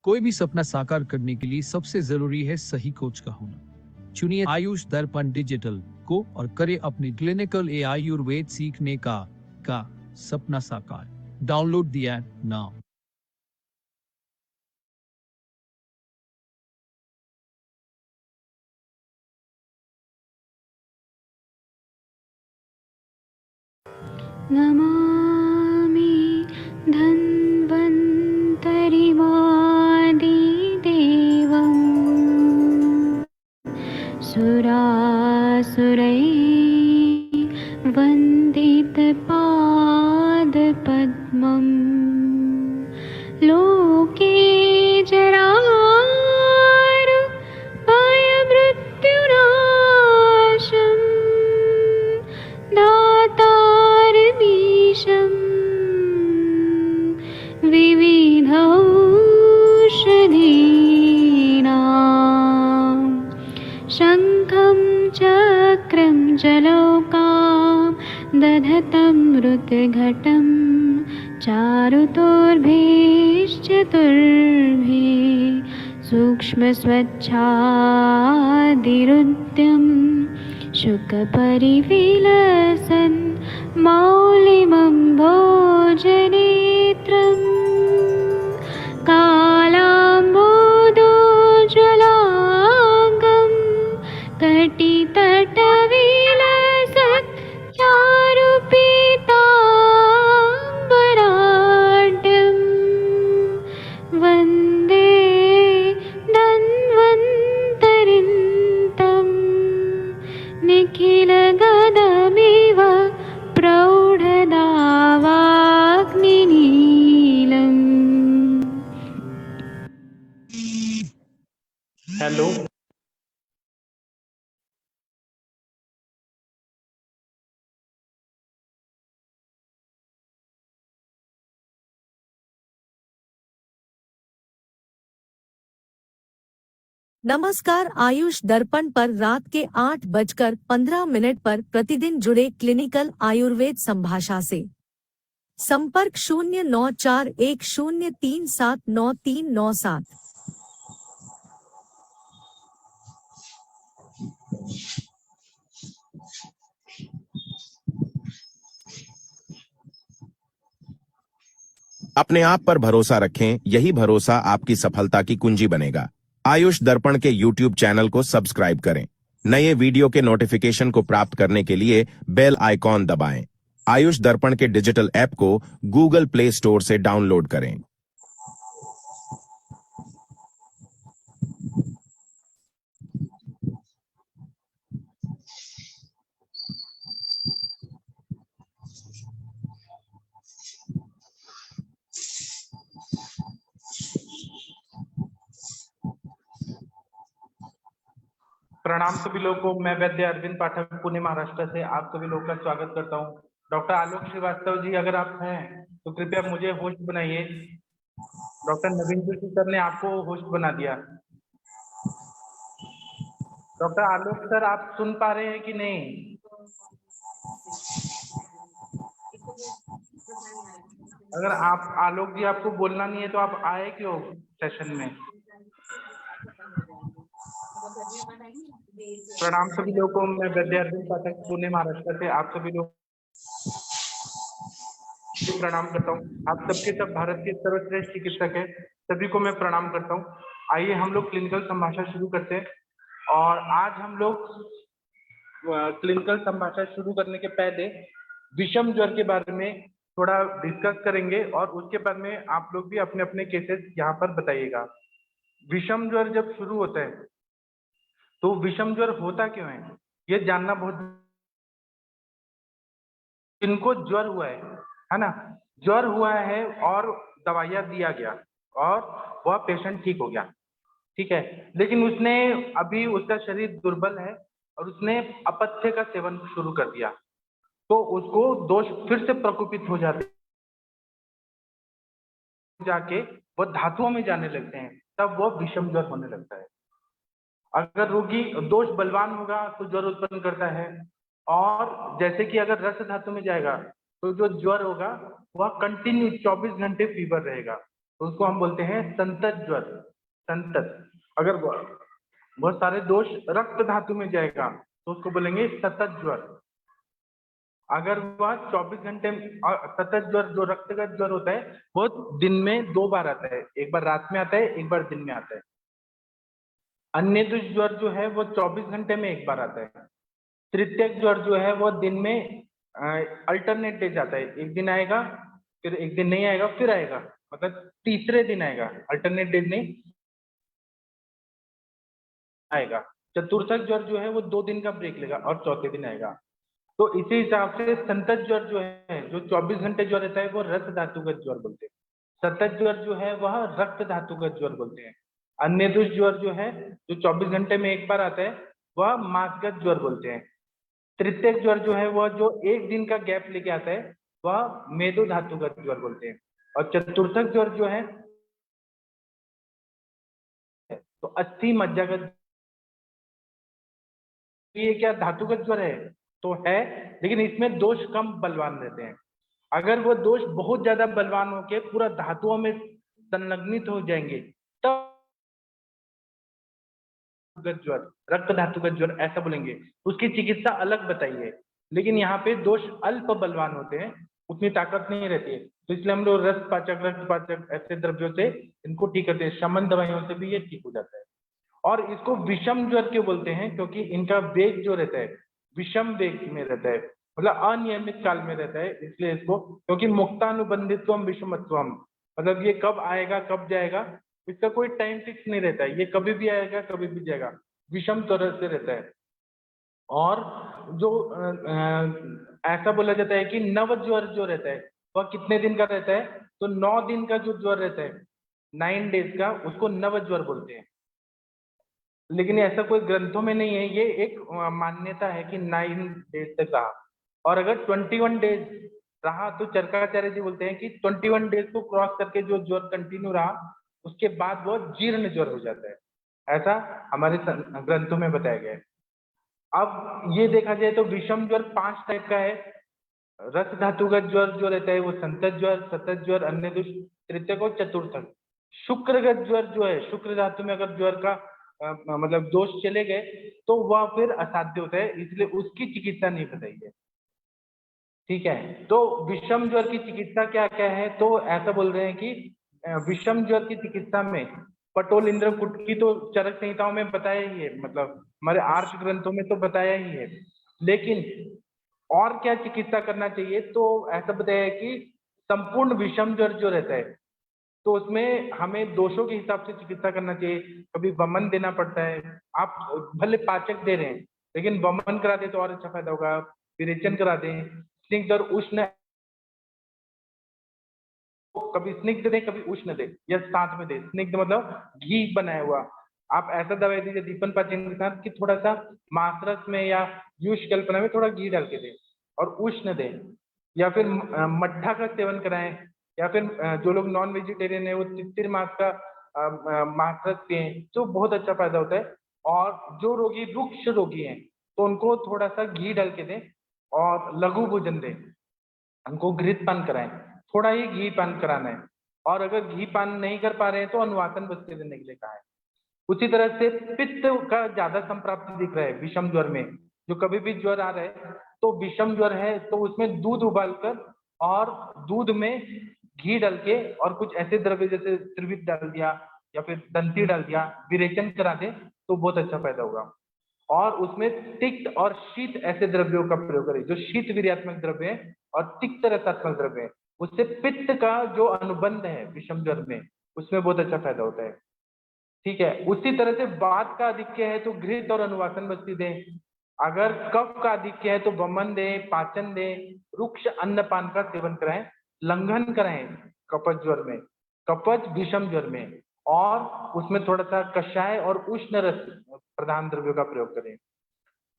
कोई भी सपना साकार करने के लिए सबसे जरूरी है सही कोच का होना। चुनिए आयुष दर्पण डिजिटल को और करे अपने क्लिनिकल आयुर्वेद सीखने का सपना साकार। Download the app now. Namami धन्वन्तरिमादिदेवम् सुरासुरैः वन्दितपादपद्मम् लोके जरामृत्युनाशम् दातारमीशम् विविधौषधीनां शङ्खं चक्रं जलौकां दधतं मृतघटं चारुतोर्भिश्चतुर्भिः सूक्ष्मस्वच्छादिरुद्यं शुकपरिविलसन् मौलिमं भोजनेत्रम् कालाम्बोदोज्ज्वलाङ्गं कटितटविलसत् चारुपीताम्बराढ्यं वन्दे धन्वन्तरिन्तं निखिलगदमिव प्रौढदावाग्निनीलम्। हेलो, नमस्कार। आयुष दर्पण पर रात के 8:15 पर प्रतिदिन जुड़े क्लिनिकल आयुर्वेद संभाषा से। संपर्क 094103799397। अपने आप पर भरोसा रखें, यही भरोसा आपकी सफलता की कुंजी बनेगा। आयुष दर्पण के YouTube चैनल को सब्सक्राइब करें। नए वीडियो के नोटिफिकेशन को प्राप्त करने के लिए बेल आइकॉन दबाएं। आयुष दर्पण के डिजिटल ऐप को गूगल प्ले स्टोर से डाउनलोड करें। प्रणाम सभी लोगों को। मैं वैद्य अरविंद पाठक पुणे महाराष्ट्र से आप सभी लोगों का स्वागत करता हूं। डॉक्टर आलोक श्रीवास्तव जी अगर आप हैं तो कृपया मुझे होस्ट बनाइए। डॉक्टर नवीन जोशी सर ने आपको होस्ट बना दिया। डॉक्टर आलोक सर आप सुन पा रहे हैं कि नहीं? अगर आप आलोक जी आपको बोलना नहीं है तो आप आए क्यों सेशन में? प्रणाम सभी लोगों को। मैं वैद्य अरविंद पाठक पुणे महाराष्ट्र से आप सभी लोग प्रणाम करता हूँ। आप सबके सब भारत के सर्वश्रेष्ठ चिकित्सक है, सभी को मैं प्रणाम करता हूँ। आइए हम लोग क्लिनिकल संभाषण शुरू करते हैं। और आज हम लोग क्लिनिकल संभाषण शुरू करने के पहले विषम ज्वर के बारे में थोड़ा डिस्कस करेंगे और उसके बाद में आप लोग भी अपने अपने केसेस यहाँ पर बताइएगा। विषम ज्वर जब शुरू होता है तो विषम ज्वर होता क्यों है ये जानना बहुत। इनको ज्वर हुआ है ना, ज्वर हुआ है और दवाइयाँ दिया गया और वह पेशेंट ठीक हो गया, ठीक है। लेकिन उसने अभी उसका शरीर दुर्बल है और उसने अपथ्य का सेवन शुरू कर दिया तो उसको दोष फिर से प्रकोपित हो जाते, जाके वह धातुओं में जाने लगते हैं, तब वह विषम ज्वर होने लगता है। अगर रोगी दोष बलवान होगा तो ज्वर उत्पन्न करता है, और जैसे कि अगर रस धातु में जाएगा तो जो ज्वर होगा वह कंटिन्यू 24 घंटे फीवर रहेगा। तो उसको हम बोलते हैं संतत ज्वर। संतत। अगर बहुत सारे दोष रक्त धातु में जाएगा तो उसको बोलेंगे सतत ज्वर। अगर वह 24 घंटे सतत ज्वर जो रक्तगत ज्वर होता है वो दिन में 2 बार आता है, एक बार रात में आता है, एक बार दिन में आता है। अन्य ज्वर जो है वो 24 घंटे में एक बार आता है। तृतीयक ज्वर जो है वो दिन में अल्टरनेट डेज आता है, एक दिन आएगा फिर एक दिन नहीं आएगा फिर आएगा, मतलब तीसरे दिन आएगा, अल्टरनेट डेज नहीं आएगा। चतुर्थक ज्वर जो है वो 2 दिन का ब्रेक लेगा और चौथे दिन आएगा। तो इसी हिसाब से संतत ज्वर जो है जो 24 घंटे ज्वर रहता है वो रक्त धातुगत ज्वर बोलते हैं। सतत ज्वर जो है वह रक्त धातुगत ज्वर बोलते हैं। अन्य ज्वर जो है जो 24 घंटे में एक बार आता है वह मासगत ज्वर बोलते हैं। तृतीयक ज्वर जो है वह जो एक दिन का गैप लेके आता है वह मेदो धातुगत ज्वर बोलते हैं। और चतुर्थक ज्वर जो है तो अस्थि मज्जागत। ये क्या धातुगत ज्वर है तो है, लेकिन इसमें दोष कम बलवान रहते हैं। अगर वो दोष बहुत ज्यादा बलवान होके पूरा धातुओं में संलग्नित हो जाएंगे तब ज्वर, रक्त धातुगत ज्वर ऐसा बोलेंगे, उसकी चिकित्सा अलग बताइए। लेकिन यहाँ पे दोष अल्प बलवान होते हैं, उतनी ताकत नहीं रहती है, तो इसलिए हम लोग रस पाचक रक्त पाचक ऐसे द्रव्यों से इनको ठीक करते हैं। शमन दवाइयों से भी ये ठीक हो जाता है। और इसको विषम ज्वर क्यों बोलते हैं? क्योंकि इनका वेग जो रहता है विषम वेग में रहता है, मतलब अनियमित काल में रहता है, इसलिए इसको, क्योंकि मुक्तानुबंधित्वम विषमत्वम, मतलब ये कब आएगा कब जाएगा इसका कोई टाइम फिक्स नहीं रहता है, ये कभी भी आएगा कभी भी जाएगा, विषम तरह से रहता है। और जो ऐसा बोला जाता है कि नव ज्वर जो रहता है वह कितने दिन का रहता है? तो 9 दिन का जो ज्वर रहता है 9 डेज का, उसको नव ज्वर बोलते हैं। लेकिन ऐसा कोई ग्रंथों में नहीं है, ये एक मान्यता है कि 9 डेज तक रहा। और अगर 21 डेज रहा तो चरकाचार्य जी बोलते हैं कि 21 डेज को क्रॉस करके जो ज्वर कंटिन्यू रहा उसके बाद वो जीर्ण ज्वर हो जाता है, ऐसा हमारे ग्रंथों में बताया गया है। अब ये देखा जाए तो विषम ज्वर 5 टाइप का है। रस धातुगत ज्वर जो रहता है वो संतत ज्वर, सतत ज्वर, अन्य दुष्ट, तृतीयक और चतुर्थक। शुक्रगत ज्वर जो है, शुक्र धातु में अगर ज्वर का मतलब दोष चले गए तो वह फिर असाध्य होता है, इसलिए उसकी चिकित्सा नहीं बताई है। ठीक है, तो विषम ज्वर की चिकित्सा क्या क्या है? तो ऐसा बोल रहे हैं कि विषम ज्वर की चिकित्सा में पटोल इंद्र कुट की तो चरक संहिताओं में बताया ही है, मतलब हमारे आर्ष ग्रंथों में तो बताया ही है। लेकिन और क्या चिकित्सा करना चाहिए? तो ऐसा बताया है कि संपूर्ण विषम ज्वर जो रहता है तो उसमें हमें दोषों के हिसाब से चिकित्सा करना चाहिए। कभी वमन देना पड़ता है, आप भले पाचक दे रहे हैं लेकिन वमन करा दे तो और अच्छा फायदा होगा। विरेचन करा दें, स्निग्ध और उष्ण, कभी स्निग्ध दे कभी उष्ण दे या साथ में दे। स्निग्ध मतलब घी बनाया हुआ, आप ऐसा दवाई दीजिए दीपन पाचन के साथ कि थोड़ा सा मासरस में या यूष कल्पना में थोड़ा घी डाल के दे और उष्ण दे। या फिर मट्ठा का सेवन कराएं, या फिर जो लोग नॉन वेजिटेरियन है वो तित्तिर मास का मासरस पिए तो बहुत अच्छा फायदा होता है। और जो रोगी रुक्ष रोगी हैं तो उनको थोड़ा सा घी डाल के दें और लघु भोजन दें, उनको घृत पान कराएं, थोड़ा ही घी पान कराना है। और अगर घी पान नहीं कर पा रहे हैं तो अनुवासन बस्ते देने के लिए कहा है। उसी तरह से पित्त का ज्यादा संप्राप्ति दिख रहा है विषम ज्वर में, जो कभी भी ज्वर आ रहा है तो विषम ज्वर है तो उसमें दूध उबालकर और दूध में घी डाल के और कुछ ऐसे द्रव्य जैसे त्रिवित डाल दिया या फिर दंती डाल दिया, विरेचन करा दे तो बहुत अच्छा फायदा होगा। और उसमें तिक्त और शीत ऐसे द्रव्यों का प्रयोग करें जो शीत वीर्यात्मक द्रव्य है और तिक्त रसात्मक द्रव्य है, उससे पित्त का जो अनुबंध है विषम ज्वर में उसमें बहुत अच्छा फायदा होता है। ठीक है, उसी तरह से वात का आधिक्य है तो घृत और अनुवासन बस्ती दें। अगर कफ का आधिक्य है तो वमन दें, पाचन दें, रुक्ष अन्नपान का सेवन कराएं, लंघन कराएं कपच ज्वर में, कपच विषम ज्वर में, और उसमें थोड़ा सा कषाय और उष्ण रस प्रधान द्रव्यों का प्रयोग करें।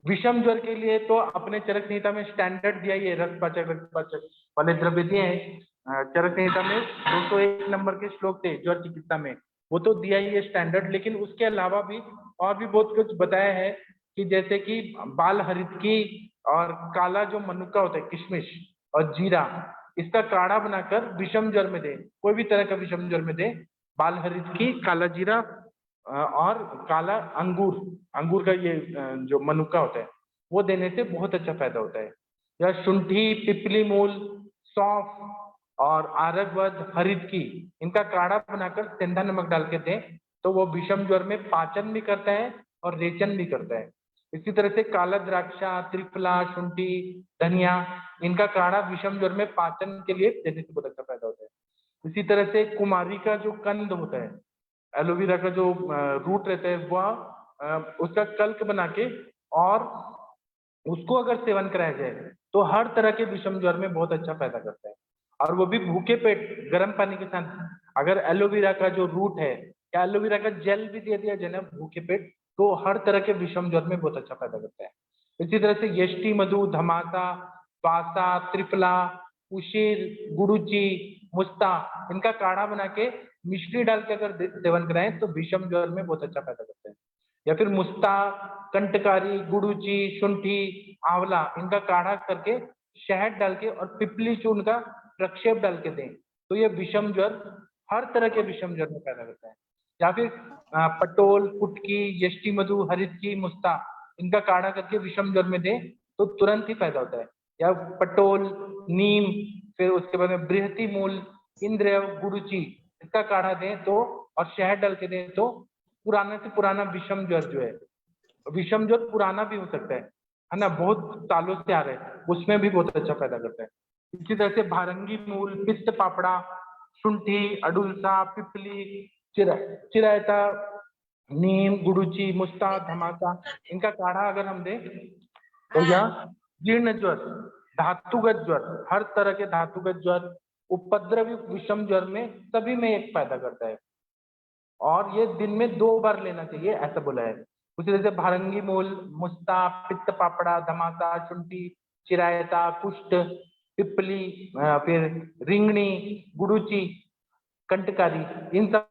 विषम ज्वर के लिए तो अपने चरक संहिता में स्टैंडर्ड दिया ही है, रक्त पाचक वाले द्रव्य दिए हैं चरक संहिता में। 201 नंबर के श्लोक थे ज्वर चिकित्सा में, वो तो दिया ही है स्टैंडर्ड। लेकिन उसके अलावा भी और भी बहुत कुछ बताया है कि जैसे कि बाल हरित की और काला जो मनुक्का होता है किशमिश और जीरा, इसका काढ़ा बनाकर विषम ज्वर में दे, कोई भी तरह का विषम ज्वर में दे। बाल हरितकी, काला जीरा और काला अंगूर का ये जो मनुक्का होता है वो देने से बहुत अच्छा फायदा होता है। या शुंठी, पिपली मूल, सौंफ और आरगवद, हरितकी, इनका काढ़ा बनाकर सेंधा नमक डाल के दें तो वो विषम ज्वर में पाचन भी करता है और रेचन भी करता है। इसी तरह से काला द्राक्षा, त्रिफला, शुंठी, धनिया, इनका काढ़ा विषम ज्वर में पाचन के लिए देने से बहुत अच्छा फायदा होता है। इसी तरह से कुमारी का जो कंद होता है, एलोवेरा का जो रूट रहता है, वह उसका कल्क बना के और उसको अगर सेवन कराया जाए तो हर तरह के विषम ज्वर में बहुत अच्छा फायदा करता है। और वो भी भूखे पेट गर्म पानी के साथ। अगर एलोवेरा का जो रूट है या एलोवेरा का जेल भी दे दिया जाए ना भूखे पेट, तो हर तरह के विषम ज्वर में बहुत अच्छा फायदा करता है। इसी तरह से यष्टि मधु, धमासा, बासा, त्रिफला, उशीर, गुड़ुची, मुस्ता, इनका काढ़ा बना के मिश्री डाल के अगर सेवन कराएं तो विषम ज्वर में बहुत अच्छा फायदा करता है। या फिर मुस्ता, कंटकारी, गुड़ुची, शुंठी, आंवला, इनका काढ़ा करके शहद डाल के और पिपली चूर्ण का प्रक्षेप डाल के दें तो ये विषम ज्वर, हर तरह के विषम ज्वर में पैदा करता है। या फिर पटोल, कुटकी, यष्टि मधु, हरितकी, मुस्ता, इनका काढ़ा करके विषम ज्वर में दें तो तुरंत ही फायदा होता है। या पटोल, नीम, फिर उसके बाद में बृहति मूल, इंद्र, गुरुचि, इसका काढ़ा दें तो और शहद डाल के दें तो पुराना से पुराना विषम ज्वर जो है, विषम ज्वर पुराना भी हो सकता है ना, बहुत सालों से आ रहा है, उसमें भी बहुत अच्छा फायदा करता है। इसी तरह से भारंगी मूल, पित्त पापड़ा, शुंठी, अडुलसा, पिपली, चिरायता, नीम, गुड़ुची, मुस्ता, धमासा, इनका काढ़ा अगर हम दें तो यह जीर्ण ज्वर, धातुगत ज्वर, हर तरह के धातुगत ज्वर, उपद्रवी विषम ज्वर में सभी में एक फायदा करता है। और ये दिन में 2 बार लेना चाहिए ऐसा बोला है। उसी तरह से भारंगी मूल, मुस्ता, पित्त पापड़ा, धमासा, शुंठी, चिरायता, कुष्ठ, पिपली, फिर रिंगणी, गुड़ुची, कंटकारी, इन सब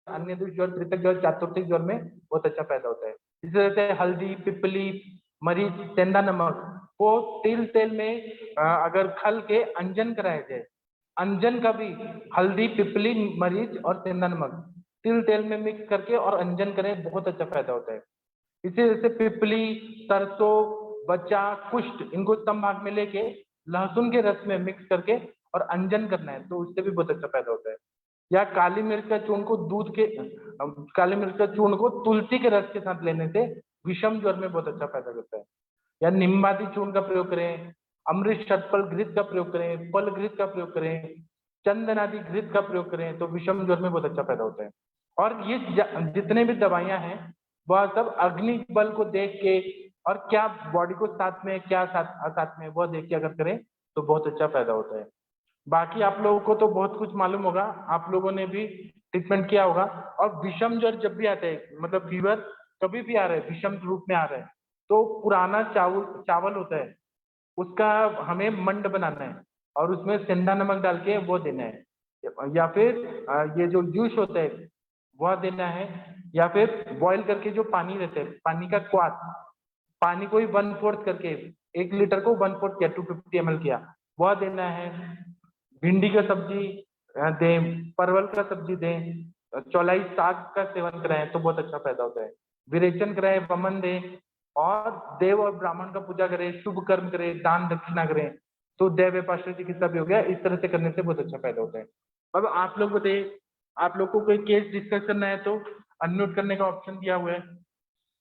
अन्य ज्वर, तृतीयक ज्वर, चतुर्थिक ज्वर में बहुत अच्छा फायदा होता है। इसी तरह से हल्दी, पिपली, मरीच, सेंधा नमक को तेल में अगर खल के अंजन कराया जाए, अंजन का भी हल्दी, पिपली, मरीच और सेंधा नमक तेल में मिक्स करके और अंजन करें, बहुत अच्छा फायदा होता है। इसी तरह से पिपली, सरसों, बच्चा, कुष्ठ, इनको स्तंभ में लेके लहसुन के रस में मिक्स करके और अंजन करना है तो उससे भी बहुत अच्छा फायदा होता है। या काली मिर्च का चूर्ण को काली मिर्च का चूर्ण को तुलसी के रस के साथ लेने से विषम ज्वर में बहुत अच्छा फायदा करता है। या निम्बादी चूर्ण का प्रयोग करें, अमृत शतफल घृत का प्रयोग करें, फल घृत का प्रयोग करें, चंदनादि घृत का प्रयोग करें तो विषम ज्वर में बहुत अच्छा फायदा होता है। और ये जितने भी दवाइयां हैं वह सब अग्नि बल को देख के और क्या बॉडी को साथ में क्या साथ में वह देख के अगर करें तो बहुत अच्छा फायदा होता है। बाकी आप लोगों को तो बहुत कुछ मालूम होगा, आप लोगों ने भी ट्रीटमेंट किया होगा। और विषम ज्वर जब भी आता है, मतलब फीवर कभी भी आ रहा है, विषम रूप में आ रहा है, तो पुराना चावल होता है उसका हमें मंड बनाना है और उसमें सेंधा नमक डाल के वो देना है। या फिर ये जो जूस होता है वह देना है। या फिर बॉईल करके जो पानी रहता है, पानी का क्वाथ, पानी को ही 1/4 करके 1 लीटर को 1/4 किया, 250 ml किया, वह देना है। भिंडी का सब्जी दें, परवल का सब्जी दें, चौलाई साग का सेवन कराएं तो बहुत अच्छा फायदा होता है। विरेचन कराएं, वमन दें और देव और ब्राह्मण का पूजा करें, शुभ कर्म करें, दान दक्षिणा करें तो देव व्यापाश्रय चिकित्सा भी हो गया। इस तरह से करने से बहुत अच्छा फायदा होता है। अब आप लोग बताइए, आप लोग को कोई केस डिस्कस करना है तो अनम्यूट करने का ऑप्शन दिया हुआ है,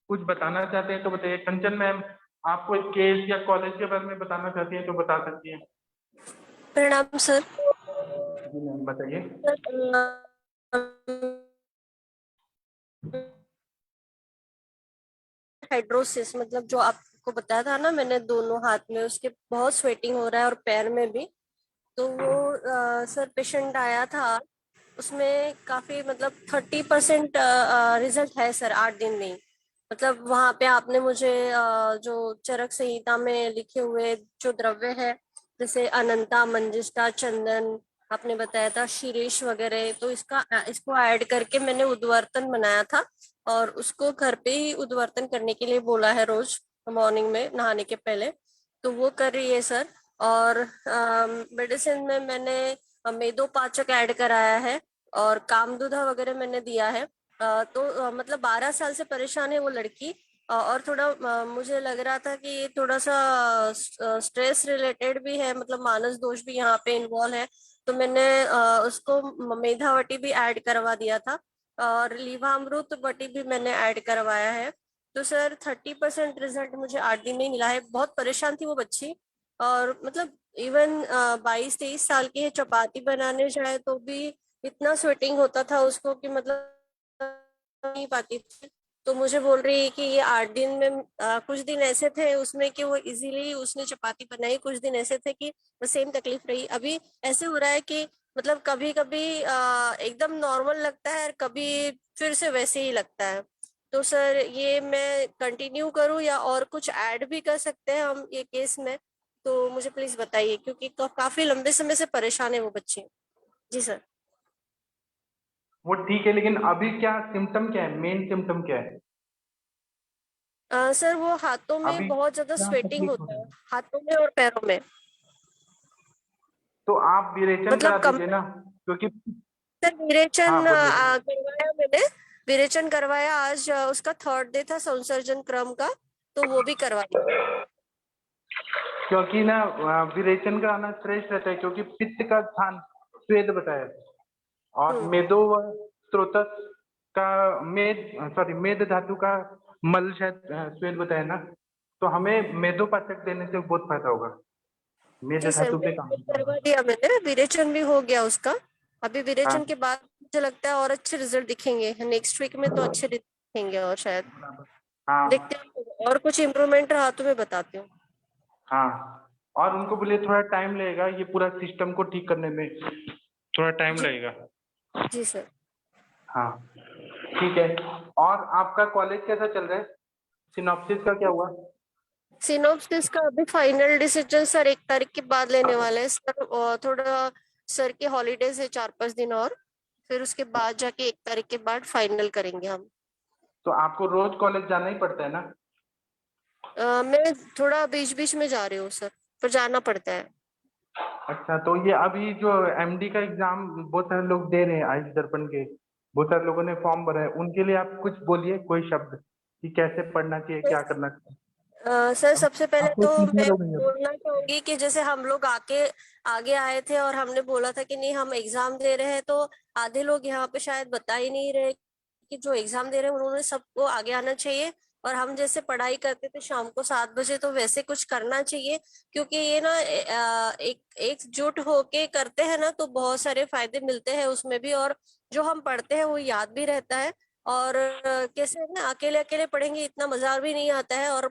कुछ बताना चाहते हैं तो बताइए। कंचन मैम, आप कोई केस या कॉलेज के बारे में बताना चाहती हैं तो बता सकती हैं। प्रणाम सर। जी मैम बताइए। हाइड्रोसिस, मतलब जो आपको बताया था ना मैंने, दोनों हाथ में उसके बहुत स्वेटिंग हो रहा है और पैर में भी। तो वो सर पेशेंट आया था, उसमें काफी मतलब 30% रिजल्ट है सर 8 दिन में। मतलब वहां पे आपने मुझे जो चरक संहिता में लिखे हुए जो द्रव्य है, जैसे अनंता, मंजिष्ठा, चंदन, आपने बताया था शीरेश वगैरह, तो इसको ऐड करके मैंने उद्वर्तन बनाया था और उसको घर पे ही उद्वर्तन करने के लिए बोला है रोज मॉर्निंग में नहाने के पहले। तो वो कर रही है सर। और मेडिसिन में मैंने मेदोपाचक ऐड कराया है और कामदुधा वगैरह मैंने दिया है। मतलब 12 साल से परेशान है वो लड़की। और थोड़ा मुझे लग रहा था कि ये थोड़ा सा स्ट्रेस रिलेटेड भी है, मतलब मानस दोष भी यहाँ पे इन्वॉल्व है। तो मैंने उसको मेधावटी भी ऐड करवा दिया था और लीवामृत वटी भी मैंने ऐड करवाया है। तो सर 30% रिजल्ट मुझे 8 दिन में ही मिला है। बहुत परेशान थी वो बच्ची, और मतलब इवन 22-23 साल की है, चपाती बनाने जाए तो भी इतना स्वेटिंग होता था उसको कि मतलब नहीं पाती थी। तो मुझे बोल रही है कि ये 8 दिन में कुछ दिन ऐसे थे उसमें कि वो इजीली उसने चपाती बनाई, कुछ दिन ऐसे थे कि सेम तकलीफ रही। अभी ऐसे हो रहा है कि मतलब कभी कभी एकदम नॉर्मल लगता है और कभी फिर से वैसे ही लगता है। तो सर ये मैं कंटिन्यू करूं या और कुछ ऐड भी कर सकते हैं हम ये केस में? तो मुझे प्लीज बताइए, क्योंकि काफी लंबे समय से परेशान है वो बच्ची। जी सर। वो ठीक है, लेकिन अभी क्या सिम्टम क्या है, मेन सिम्टम क्या है? सर वो हाथों में अभी बहुत ज्यादा क्या स्वेटिंग तकलीफ हो होता रही है, है? हाथों में और पैरों में। तो आप विरेचन मतलब करा कम दीजिए ना, क्योंकि सर विरेचन हाँ बोलिए। करवाया मैंने। विरेचन करवाया आज, उसका 3rd डे था संसर्जन क्रम का, तो वो भी करवा दिया। क्योंकि ना विरेचन कराना श्रेष्ठ रहता है, क्योंकि पित्त का स्थान स्वेद बताया है। और हम्म। मेदो व स्रोतस का मेद धातु का मल शायद स्वेद बताया ना, तो हमें मेदोपाचक देने से बहुत फायदा होगा। मेद जी सर, धातु पे काम वो होगा। करवा दिया मैंने, विरेचन भी हो गया उसका। अभी हाँ विरेचन के बाद मुझे लगता है और अच्छे रिजल्ट दिखेंगे नेक्स्ट वीक में, तो अच्छे रिजल्ट दिखेंगे और शायद हाँ देखते हैं और कुछ इम्प्रूवमेंट रहा तो मैं बताती हूँ। हाँ। और उनको बोलिए थोड़ा टाइम लगेगा, ये पूरा सिस्टम को ठीक करने में थोड़ा टाइम जी लगेगा। जी सर। हाँ ठीक है। और आपका कॉलेज कैसा चल रहा है? सिनॉप्सिस का क्या हुआ? सिनॉप्सिस का अभी फाइनल डिसीजन सर 1 तारीख के बाद लेने वाले हैं सर, और थोड़ा सर के हॉलीडेज है 4-5 दिन, और फिर उसके बाद जाके 1 तारीख के बाद फाइनल करेंगे हम। तो आपको रोज कॉलेज जाना ही पड़ता है ना? मैं थोड़ा बीच बीच में जा रही हूँ सर, पर जाना पड़ता है। अच्छा, तो ये अभी जो एमडी का एग्जाम बहुत सारे लोग दे रहे हैं, आयुष दर्पण के बहुत सारे लोगों ने फॉर्म भरा है, उनके लिए आप कुछ बोलिए, कोई शब्द कि कैसे पढ़ना चाहिए, क्या करना चाहिए। सर सबसे पहले आप तो तो सीनियर मैं हो गई हो। बोलना चाहूंगी कि जैसे हम लोग आगे आए थे और हमने बोला था कि नहीं हम एग्जाम दे रहे हैं, तो आधे लोग यहाँ पे शायद बता ही नहीं रहे कि जो एग्जाम दे रहे हैं उन्होंने सबको आगे आना चाहिए। और हम जैसे पढ़ाई करते थे शाम को 7 बजे, तो वैसे कुछ करना चाहिए। क्योंकि ये ना एकजुट होके करते हैं ना, तो बहुत सारे फायदे मिलते हैं उसमें भी, और जो हम पढ़ते हैं वो याद भी रहता है। और कैसे है ना, अकेले अकेले पढ़ेंगे इतना मजा भी नहीं आता है। और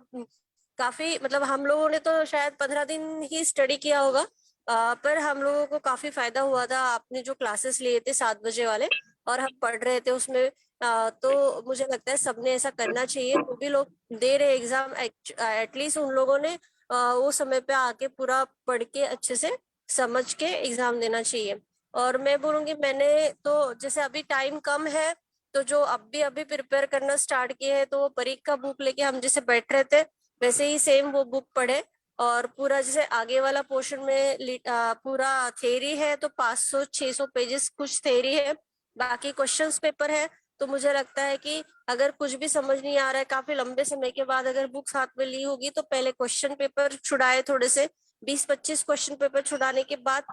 काफी मतलब हम लोगों ने तो शायद 15 दिन ही स्टडी किया होगा, पर हम लोगों को काफी फायदा हुआ था। आपने जो क्लासेस लिए थे 7 बजे वाले और हम पढ़ रहे थे उसमें, तो मुझे लगता है सबने ऐसा करना चाहिए। जो भी लोग दे रहे एग्जाम, एटलीस्ट उन लोगों ने वो समय पे आके पूरा पढ़ के अच्छे से समझ के एग्जाम देना चाहिए। और मैं बोलूंगी, मैंने तो जैसे अभी टाइम कम है, तो जो अभी प्रिपेयर करना स्टार्ट किए हैं, तो वो परीक्षा बुक लेके हम जैसे बैठ रहे थे वैसे ही सेम वो बुक पढ़े। और पूरा जैसे आगे वाला पोर्शन में पूरा थ्योरी है, तो 500-600 पेजेस कुछ थ्योरी है, बाकी क्वेश्चंस पेपर है। तो मुझे लगता है कि अगर कुछ भी समझ नहीं आ रहा है काफी लंबे समय के बाद, अगर बुक साथ में ली होगी, तो पहले क्वेश्चन पेपर छुड़ाए थोड़े से, 20-25 क्वेश्चन पेपर छुड़ाने के बाद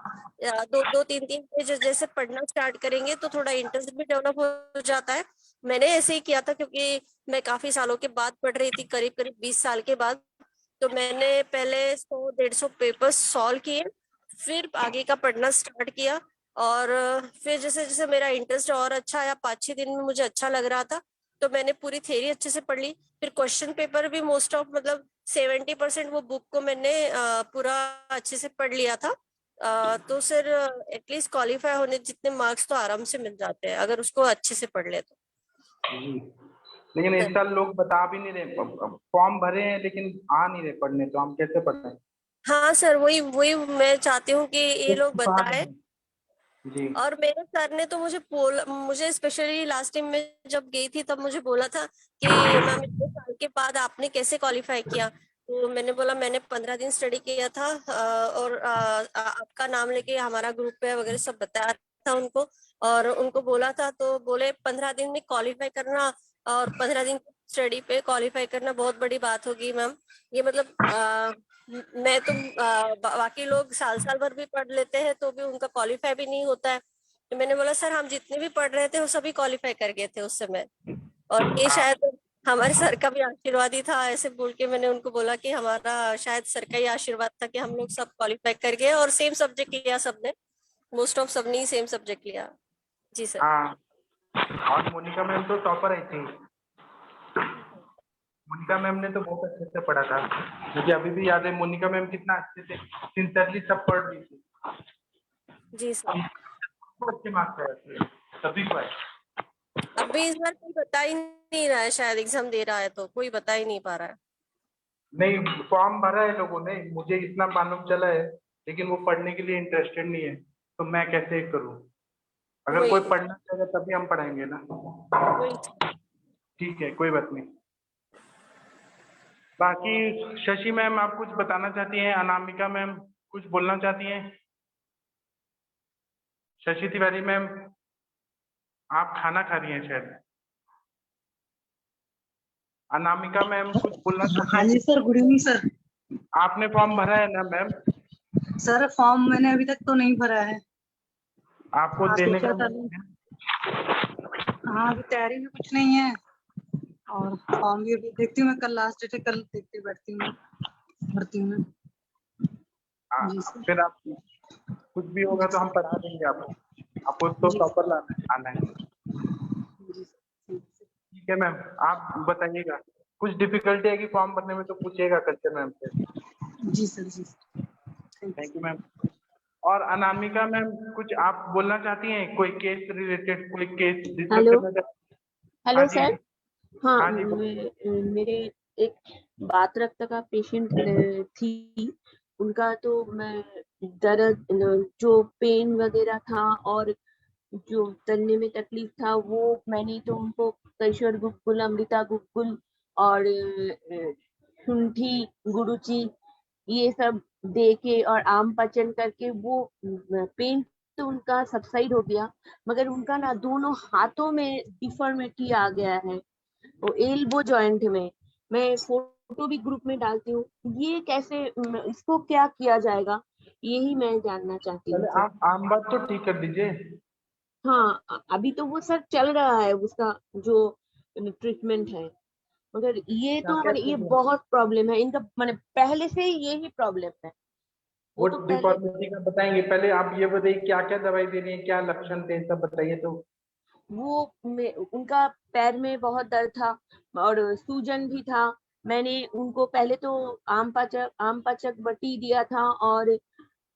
2-2, 3-3 पेज जैसे पढ़ना स्टार्ट करेंगे, तो थोड़ा इंटरेस्ट भी डेवलप हो जाता है। मैंने ऐसे ही किया था, क्योंकि मैं काफी सालों के बाद पढ़ रही थी, करीब करीब 20 साल के बाद। तो मैंने पहले 100-150 पेपर्स सॉल्व किए, फिर आगे का पढ़ना स्टार्ट किया। और फिर जैसे जैसे मेरा इंटरेस्ट और अच्छा आया, 5-6 दिन में मुझे अच्छा लग रहा था, तो मैंने पूरी थ्योरी अच्छे से पढ़ ली। फिर क्वेश्चन पेपर भी मोस्ट ऑफ मतलब 70% वो बुक को मैंने पूरा अच्छे से पढ़ लिया था। तो सर एटलीस्ट क्वालिफाई होने जितने मार्क्स तो आराम से मिल जाते हैं अगर उसको अच्छे से पढ़ ले तो। लेकिन इस साल लोग बता भी नहीं रहे, फॉर्म भरे हैं लेकिन आ नहीं रहे पढ़ने, तो हम कैसे पढ़ रहे हैं? हाँ सर, वही वही मैं चाहती हूँ कि ये लोग कहा बताएं। जी। और मेरे सर ने तो मुझे स्पेशली लास्ट टाइम में जब गई थी तब मुझे बोला था कि मैम इतने साल के बाद आपने कैसे क्वालिफाई किया। तो मैंने बोला मैंने 15 दिन स्टडी किया था और आपका नाम लेके हमारा ग्रुप है वगैरह सब बताया था उनको, और उनको बोला था तो बोले 15 दिन में क्वालिफाई करना और 15 दिन स्टडी पे क्वालिफाई करना बहुत बड़ी बात होगी मैम। ये मतलब मैं तो बाकी लोग साल साल भर भी पढ़ लेते हैं तो भी उनका क्वालिफाई भी नहीं होता है। तो मैंने बोला सर हम जितने भी पढ़ रहे थे वो सभी क्वालिफाई कर गए थे उस समय, और ये शायद हमारे सर का भी आशीर्वाद ही था, ऐसे बोल के मैंने उनको बोला कि हमारा शायद सर का ही आशीर्वाद था कि हम लोग सब क्वालिफाई कर गए और सेम सब्जेक्ट लिया सबने, मोस्ट ऑफ सबने ही सेम सब्जेक्ट लिया। जी सर। हाँ, और मोनिका मैम तो टॉपर आई थी। मोनिका मैम ने तो बहुत अच्छे से पढ़ा था, मुझे अभी भी याद है मोनिका मैम कितना अच्छे से सिंसियरली सब पढ़ रही थी। जी सर। बहुत अच्छे मार्क्स आए थे सभी को। अभी इस बार कोई बता ही नहीं रहा है, शायद एग्जाम दे रहा है तो कोई बता ही नहीं पा रहा है। नहीं, फॉर्म भरा है लोगों ने, मुझे इतना मालूम चला है, लेकिन वो पढ़ने के लिए इंटरेस्टेड नहीं है, तो मैं कैसे करूं? अगर कोई पढ़ना चाहेगा तभी हम पढ़ाएंगे ना। ठीक है, कोई बात नहीं। बाकी शशि मैम आप कुछ बताना चाहती हैं? अनामिका मैम कुछ बोलना चाहती हैं? शशि तिवारी मैम आप खाना खा रही हैं शायद। अनामिका मैम कुछ बोलना चाहती हैं? हाँ जी सर, गुड इवनिंग सर। आपने फॉर्म भरा है ना मैम? सर फॉर्म मैंने अभी तक तो नहीं भरा है। आपको देने का? हाँ, अभी तैयारी भी कुछ नहीं है और फॉर्म भी अभी देखती हूँ मैं, कल लास्ट डेट है, कल देखते बैठती हूँ भरती हूँ। जी सर। फिर आप कुछ भी होगा तो हम पढ़ा देंगे आपको तो टॉपर आना है। ठीक है मैम, आप बताइएगा कुछ डिफिकल्टी है कि फॉर्म भरने में तो पूछिएगा कल्चर मैम से। जी सर। जी सर, थैंक यू मैम। और अनामिका मैम कुछ आप बोलना चाहती हैं? कोई केस रिलेटेड, कोई केस डिस्कस करना चाहती? Hello sir. हाँ, हाँ जी। मेरे एक बात रक्त का पेशेंट थी, उनका तो मैं दर्द जो पेन वगैरह था और जो चलने में तकलीफ था वो मैंने तो उनको कैशोर गुग्गुल, अमृता गुग्गुल और शुंठी गुरुची ये सब दे के और आम पाचन करके वो पेन तो उनका सबसाइड हो गया, मगर उनका ना दोनों हाथों में डिफॉर्मिटी आ गया है, वो एल्बो जॉइंट में। मैं फोटो भी ग्रुप में डालती हूँ, ये कैसे, इसको क्या किया जाएगा यही मैं जानना चाहती हूँ। आप आम बात तो ठीक कर दीजिए। हाँ, अभी तो वो सर चल रहा है उसका जो ट्रीटमेंट है, मगर ये तो ये बहुत प्रॉब्लम है इनका, मैंने पहले से यही प्रॉब्लम है। वो तो डिफॉर्मिटी का बताएंगे, पहले आप ये बताइए क्या क्या दवाई दे रही हैं, क्या लक्षण थे, सब बताइए। तो वो उनका पैर में बहुत दर्द था और सूजन भी था। मैंने उनको पहले तो आम पाचक बटी दिया था और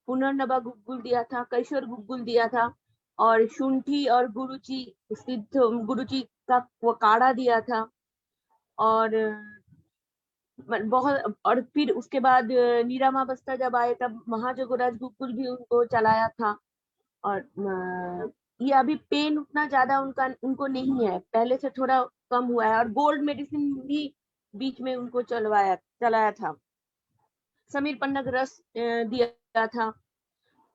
पुनर्नवा गुग्गुल दिया था, कैशोर गुग्गुल दिया था और शुंठी और गुरुची का वो काढ़ा दिया था और बहुत, और फिर उसके बाद नीरामा बस्ता जब आए तब महाजगोराज गुग्गुल भी उनको चलाया था। और ये अभी पेन उतना ज्यादा उनको नहीं है, पहले से थोड़ा कम हुआ है, और गोल्ड मेडिसिन भी बीच में उनको चलाया था, समीर पन्नग रस दिया था।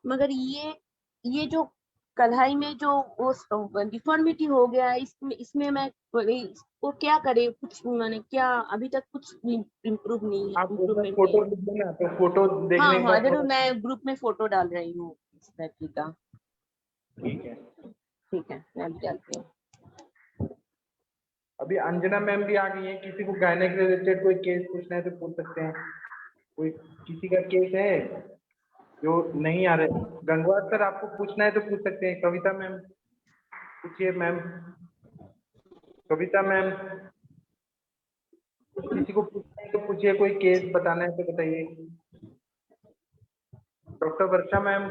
मगर ये जो कढ़ाई में जो वो डिफॉर्मिटी हो गया है, इसमें मैं इसको क्या करे, कुछ मैंने क्या अभी तक कुछ इम्प्रूव नहीं है। आप फोटो लिख देना, तो फोटो देखने हाँ, जरूर, मैं ग्रुप में फोटो डाल रही हूँ इस व्यक्ति का। ठीक है मैं भी डालती हूँ। अभी अंजना मैम भी आ गई है, किसी को गायनेक रिलेटेड कोई केस पूछना है तो पूछ सकते हैं। कोई किसी का केस है जो नहीं आ रहे? गंगवार सर आपको पूछना है तो पूछ सकते हैं। कविता मैम पूछिए। मैम कविता मैम, किसी को पूछना है तो पूछिए, कोई केस बताना है तो बताइए। डॉक्टर वर्षा मैम,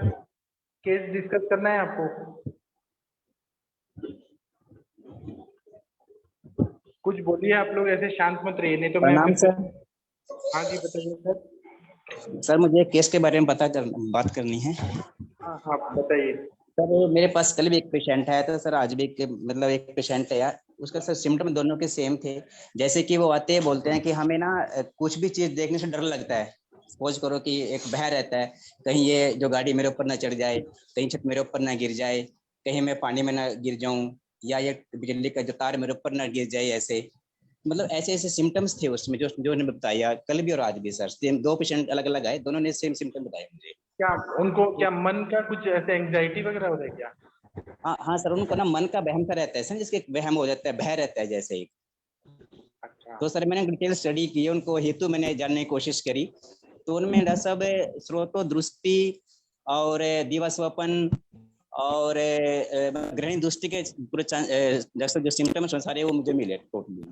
केस डिस्कस करना है आपको? कुछ बोलिए आप लोग, ऐसे शांत मत रहिए, नहीं तो मैं। सर। हाँ जी बताइए सर। सर मुझे केस के बारे में बात करनी है। हाँ बताइए सर। मेरे पास कल भी एक पेशेंट आया था सर, आज भी एक पेशेंट है यार, उसका सर सिम्टम दोनों के सेम थे। जैसे कि वो आते हैं बोलते हैं कि हमें ना कुछ भी चीज देखने से डर लगता है। सपोज करो कि एक भय रहता है, कहीं ये जो गाड़ी मेरे ऊपर ना चढ़ जाए, कहीं छत मेरे ऊपर ना गिर जाए, कहीं मैं पानी में ना गिर जाऊं, या ये बिजली का जो तार मेरे ऊपर ना गिर जाए। ऐसे मतलब ऐसे ऐसे सिम्टम्स थे उसमें जो उन्होंने बताया कल भी और आज भी सर। सेम 2 पेशेंट अलग अलग आए, दोनों ने सेम सिम्टम बताए मुझे। क्या उनको क्या मन का कुछ ऐसे एंग्जाइटी वगैरह हो रहा है क्या? हाँ सर, उनको ना मन का वहम सा रहता है सर, जिसके वहम हो जाता है, भय रहता है जैसे ही। अच्छा। तो सर मैंने डिटेल स्टडी की, उनको हेतु मैंने जानने की कोशिश करी। तो उनमें डॉक्टर साहब स्रोतो दृष्टि और दिवास्वपन और ग्रहणी दृष्टि के पूरे जो सिम्टम्स सारे वो मुझे मिले टोटली।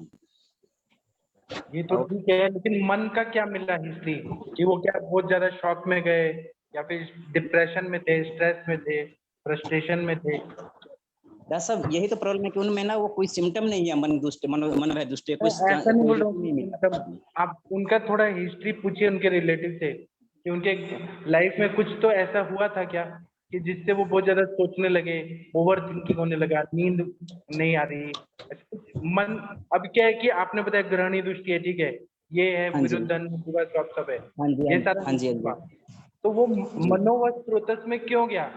ये तो ठीक है, लेकिन मन का क्या मिला हिस्ट्री कि वो क्या बहुत ज्यादा शॉक में गए या फिर डिप्रेशन में थे, स्ट्रेस में थे, फ्रस्ट्रेशन में थे? डॉक्टर साहब यही तो प्रॉब्लम है कि उनमें ना वो कोई सिम्टम नहीं है, मन भय दुष्ट कुछ ऐसा नहीं बोल रहा नहीं हूँ, मिला। आप उनका थोड़ा हिस्ट्री पूछिए उनके रिलेटिव से कि उनके लाइफ में कुछ तो ऐसा हुआ था क्या कि जिससे वो बहुत ज्यादा सोचने लगे, ओवर थिंकिंग होने लगा, नींद नहीं आ रही, मन। अब क्या है कि आपने बताया ग्रहणी दृष्टि है, ठीक है, ये है विरुद्धन सब है, ये सारा। तो वो मनोवश स्रोतस में क्यों गया?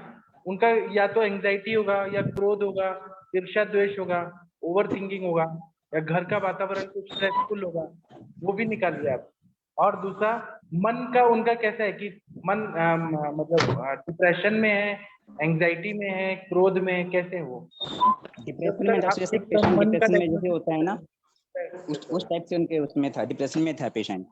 उनका या तो एंग्जाइटी होगा, या क्रोध होगा, ईर्ष्या द्वेष होगा, ओवर थिंकिंग होगा, या घर का वातावरण कुछ स्ट्रेसफुल होगा, वो भी निकालिए आप। और दूसरा, मन का उनका कैसा है कि मन मतलब डिप्रेशन में है, एंग्जाइटी में है, क्रोध में है, कैसे है वो? डिप्रेशन में जैसे पेशेंट डिप्रेशन में जैसे होता है ना, उस टाइप से उनके उसमें था, डिप्रेशन में था पेशेंट।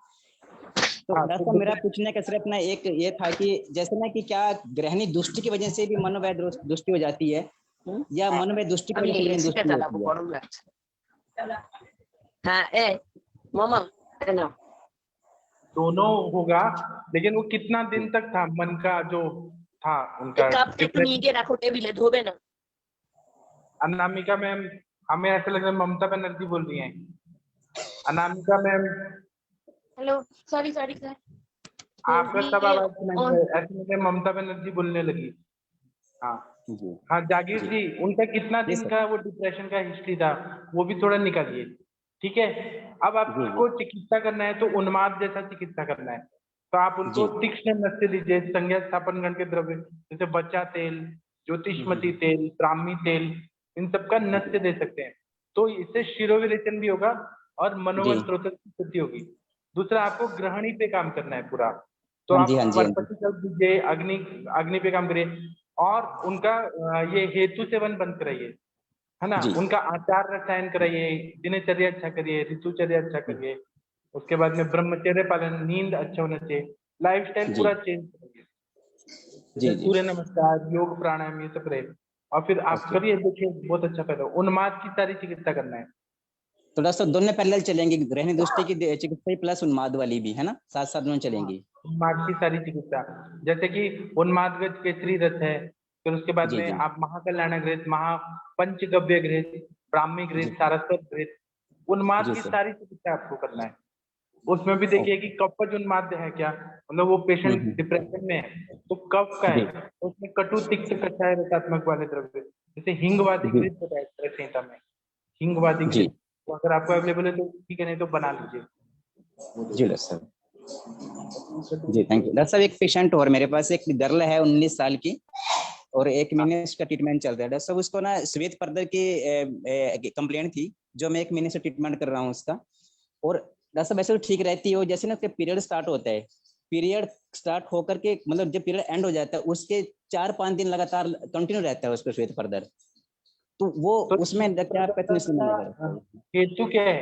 तो डॉक्टर साहब मेरा पूछने का सिर्फ ना एक ये था कि जैसे ना कि क्या ग्रहणी दृष्टि की वजह से भी मनोवैध दृष्टि हो जाती है, या मनोवैध दृष्टि की वजह से ग्रहणी दृष्टि होती है? दोनों होगा, लेकिन वो कितना दिन तक था मन का जो था उनका? अनामिका मैम, हमें ऐसा लग रहा है ममता बनर्जी बोल रही हैं। Anamika ma'am, hello, sorry sir, आपका सब आवाज ऐसे मुझे ममता बनर्जी बोलने लगी। हाँ हाँ, जागीर जी, उनका कितना दिन का वो डिप्रेशन का हिस्ट्री था, वो भी थोड़ा निकालिए, ठीक है? अब आपको चिकित्सा करना है तो उन्माद जैसा चिकित्सा करना है, तो आप उनको तीक्ष्ण नस्य दीजिए, संज्ञा स्थापन गण के द्रव्य जैसे बच्चा तेल, ज्योतिषमती तेल, ब्राह्मी तेल, इन सब का नस्य दे सकते हैं। तो इससे शिरोविरेचन भी होगा और मनोबल स्रोत की शुद्धि होगी। दूसरा, आपको ग्रहणी पे काम करना है पूरा, तो आप परपति जल दीजिए, अग्नि पे काम करिए, और उनका ये हेतु सेवन बंद कराइए, है ना? उनका आचार रसायन कराइए, दिनचर्या अच्छा करिए, ऋतुचर्या अच्छा करिए, उसके बाद में ब्रह्मचर्य पालन, नींद अच्छा होना चाहिए, लाइफस्टाइल पूरा चेंज करिए, सूर्य नमस्कार, योग, प्राणायाम, ये सब रहे, और फिर आप करिए, देखिए बहुत अच्छा फायदा। उन्माद की सारी चिकित्सा करना है। तो डॉक्टर साहब दोनों पैरेलल चलेंगे, ग्रहणी दृष्टि की चिकित्सा प्लस उन्माद वाली भी, है ना? साथ साथ दोनों चलेंगी। उन्माद की सारी चिकित्सा, जैसे कि उन्मादगत केसरी रस है, फिर उसके बाद में आप महाकल्याण घृत, पंचगव्य घृत, ब्राह्मी घृत, सारस्वत घृत, उन्माद की सारी चिकित्सा आपको करना है। उसमें भी देखिए कि कफज उन्माद है क्या, मतलब वो पेशेंट डिप्रेशन में है तो कफ का है, तो उसमें कटु तिक्त कषाय रसात्मक वाले द्रव्य, जैसे हिंगवादी घृत होता है संहिता में, हिंगवादी घृत, तो अगर आपको अवेलेबल है तो ठीक है, नहीं तो बना लीजिए। जी डॉक्टर साहब, जी थैंक यू। डॉक्टर साहब एक पेशेंट और मेरे पास, एक गर्ल है 19 साल की, और 1 महीने उसका ट्रीटमेंट चल रहा है। डॉक्टर साहब उसको ना श्वेत पर्दर की कंप्लेंट थी, जो मैं 1 महीने से ट्रीटमेंट कर रहा हूँ उसका। और डॉक्टर साहब वैसे तो ठीक रहती है, जैसे ना उसके पीरियड स्टार्ट होता है, पीरियड स्टार्ट होकर के मतलब जब पीरियड एंड हो जाता है उसके 4-5 दिन लगातार कंटिन्यू रहता है उसको श्वेत पर्दर। तो वो उसमें क्या हेतु क्या है?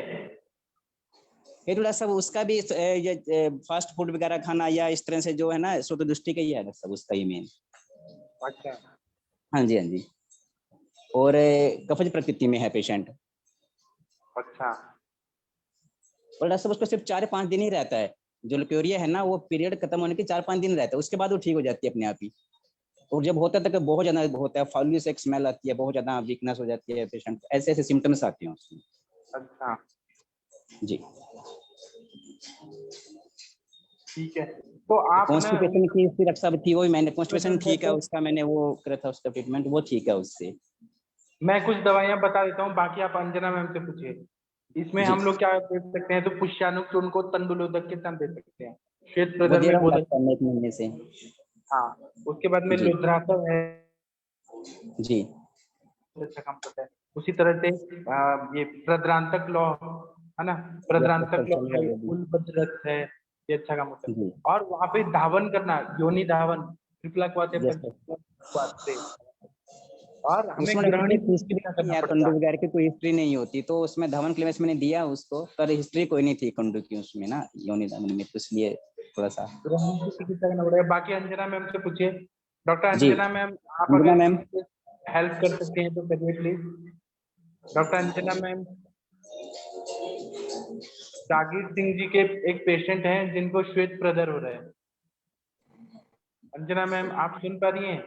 हेतु डॉक्टर साहब उसका भी फास्ट फूड वगैरह खाना या इस तरह से जो है ना, स्रोत दृष्टि का ही है डॉक्टर साहब उसका ही मेन। अच्छा, हाँ जी, हाँ जी। और कफज प्रकृति में है पेशेंट। अच्छा, और डॉक्टर साहब उसको सिर्फ 4-5 दिन ही रहता है, जो ल्यूकेरिया है ना, वो पीरियड खत्म होने के 4-5 दिन रहता है, उसके बाद वो ठीक हो जाती है अपने आप ही। और जब होता है तो बहुत ज्यादा होता है, फाउली से एक स्मेल आती है, बहुत ज्यादा वीकनेस हो जाती है पेशेंट, ऐसे ऐसे सिम्टम्स आते हैं उसमें। अच्छा जी ठीक है। तो आप कॉन्स्टिपेशन की डॉक्टर साहब थी, वो मैंने कॉन्स्टिपेशन ठीक है उसका, मैंने वो करा था उसका ट्रीटमेंट, वो ठीक है उससे। मैं कुछ दवाइयाँ बता देता हूँ, बाकी आप अंजना मैम से पूछिए। इसमें जी। हम लोग क्या दे सकते हैं, तो पुष्यानुक चूर्ण को तंदुलोदक के साथ दे सकते हैं, श्वेत वो प्रदर दे में रहा हूँ बहुत लगता है 1 महीने से। हाँ, उसके बाद में जी। लुद्रासव है, जी। अच्छा काम करता है। उसी तरह से ये प्रद्रांतक लौ है ना, प्रद्रांतक लौ है, उल्बद्रस है, ये अच्छा काम होता है। जी। और वहाँ पे धावन करना, योनि धावन, त्रिफलाक्वाथ या यस सर। पंचफलाक्वाथ से। और हमें उसमें ग्रहणी कोई हिस्ट्री क्या नहीं करना है, पड़ता कंडू है। वगैरह की कोई हिस्ट्री नहीं होती, तो उसमें धवन क्लेमेंस मैंने दिया उसको, पर हिस्ट्री कोई नहीं थी कंडू की उसमें ना, योनि धवन में, तो इसलिए थोड़ा सा। ग्रहणी की चिकित्सा करना पड़ेगा। बाकी अंजना मैम से पूछिए, डॉक्टर जी। अंजना मैम, आप अंजना अगर मैम। हेल्प कर सकते हैं तो करिए प्लीज। डॉक्टर अंजना मैम, जागीर सिंह जी के एक पेशेंट हैं जिनको श्वेत प्रदर हो रहा है। अंजना मैम आप सुन पा रही हैं?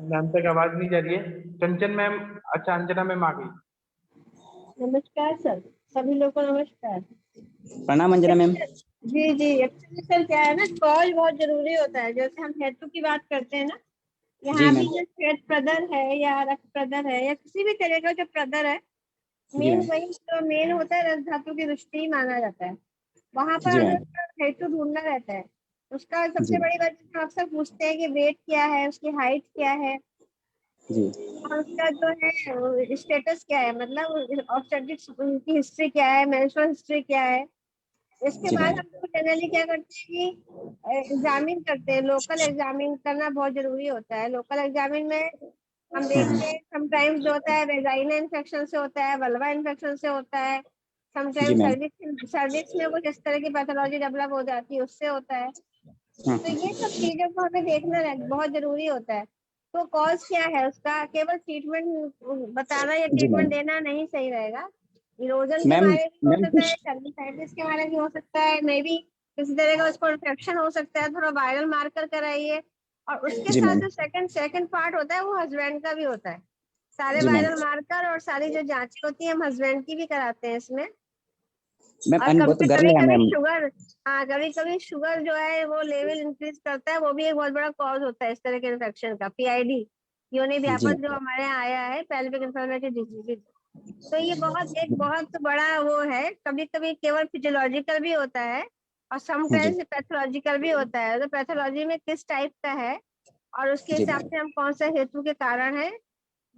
मैम तक आवाज नहीं जा रही है। कंचन मैम, अच्छा अंजना मैम आ गई। नमस्कार सर, सभी लोग को नमस्कार। प्रणाम अंजना मैम। जी जी, एक्चुअली सर क्या है ना, कॉल बहुत जरूरी होता है। जैसे हम हेतु की बात करते हैं ना, जी यहाँ भी मैम। जो श्वेत प्रदर है या रक्त प्रदर है या किसी भी तरह का जो प्रदर है, जी मेन मैम। वही जो मेन होता है, रस धातु की दृष्टि माना जाता है। वहां पर जी अगर मैम। हेतु ढूंढना रहता है, उसका जी सबसे बड़ी बात हम अक्सर पूछते हैं कि वेट क्या है, उसकी हाइट क्या है, जी। और उसका जो है स्टेटस क्या है, मतलब ऑब्स्टेट्रिक्स की हिस्ट्री क्या है, मेंस्ट्रुअल हिस्ट्री क्या है। इसके जी बाद मैम। हम लोग जनरली क्या करते हैं कि एग्जामिन करते हैं। लोकल एग्जामिन करना बहुत जरूरी होता है। लोकल एग्जामिन में हम देखते हैं समटाइम्स जो होता है वेजाइना इन्फेक्शन से होता है, वल्वा इन्फेक्शन से होता है, जी समटाइम्स मैम। सर्विक्स में कुछ इस तरह की पैथोलॉजी डेवलप हो जाती है, उससे होता है। तो ये सब चीजों को हमें देखना बहुत जरूरी होता है। तो कॉज क्या है उसका, केवल ट्रीटमेंट बताना या जी ट्रीटमेंट मैम। देना नहीं सही रहेगा। इरोजन के मैम बारे में हो मैम सकता है, कुछ। सर्विसाइटिस के बारे में हो सकता है, मे बी किसी तरह का उसको इन्फेक्शन हो सकता है, थोड़ा वायरल मार्कर कराइए। और उसके जी साथ मैम। जो सेकंड पार्ट होता है वो हस्बैंड का भी होता है। सारे जी मैम। वायरल मार्कर और सारी जो जांचें होती है हम हस्बैंड की भी कराते हैं इसमें। मैम और वो तो गर्ल कभी है कभी मैम। शुगर, हाँ कभी कभी शुगर जो है वो लेवल इंक्रीज करता है, वो भी एक बहुत बड़ा कॉज होता है इस तरह के इन्फेक्शन का। पीआईडी, योनि जी व्यापक जो मैम। हमारे यहाँ आया है, पेल्विक इन्फ्लेमेटरी डिजीज। तो ये एक बहुत बड़ा वो है। कभी कभी केवल फिजियोलॉजिकल भी होता है और जी। समटाइम्स पैथोलॉजिकल भी होता है। तो पैथोलॉजी में किस टाइप का है और उसके जी हिसाब मैम। से हम कौन सा हेतु के कारण है,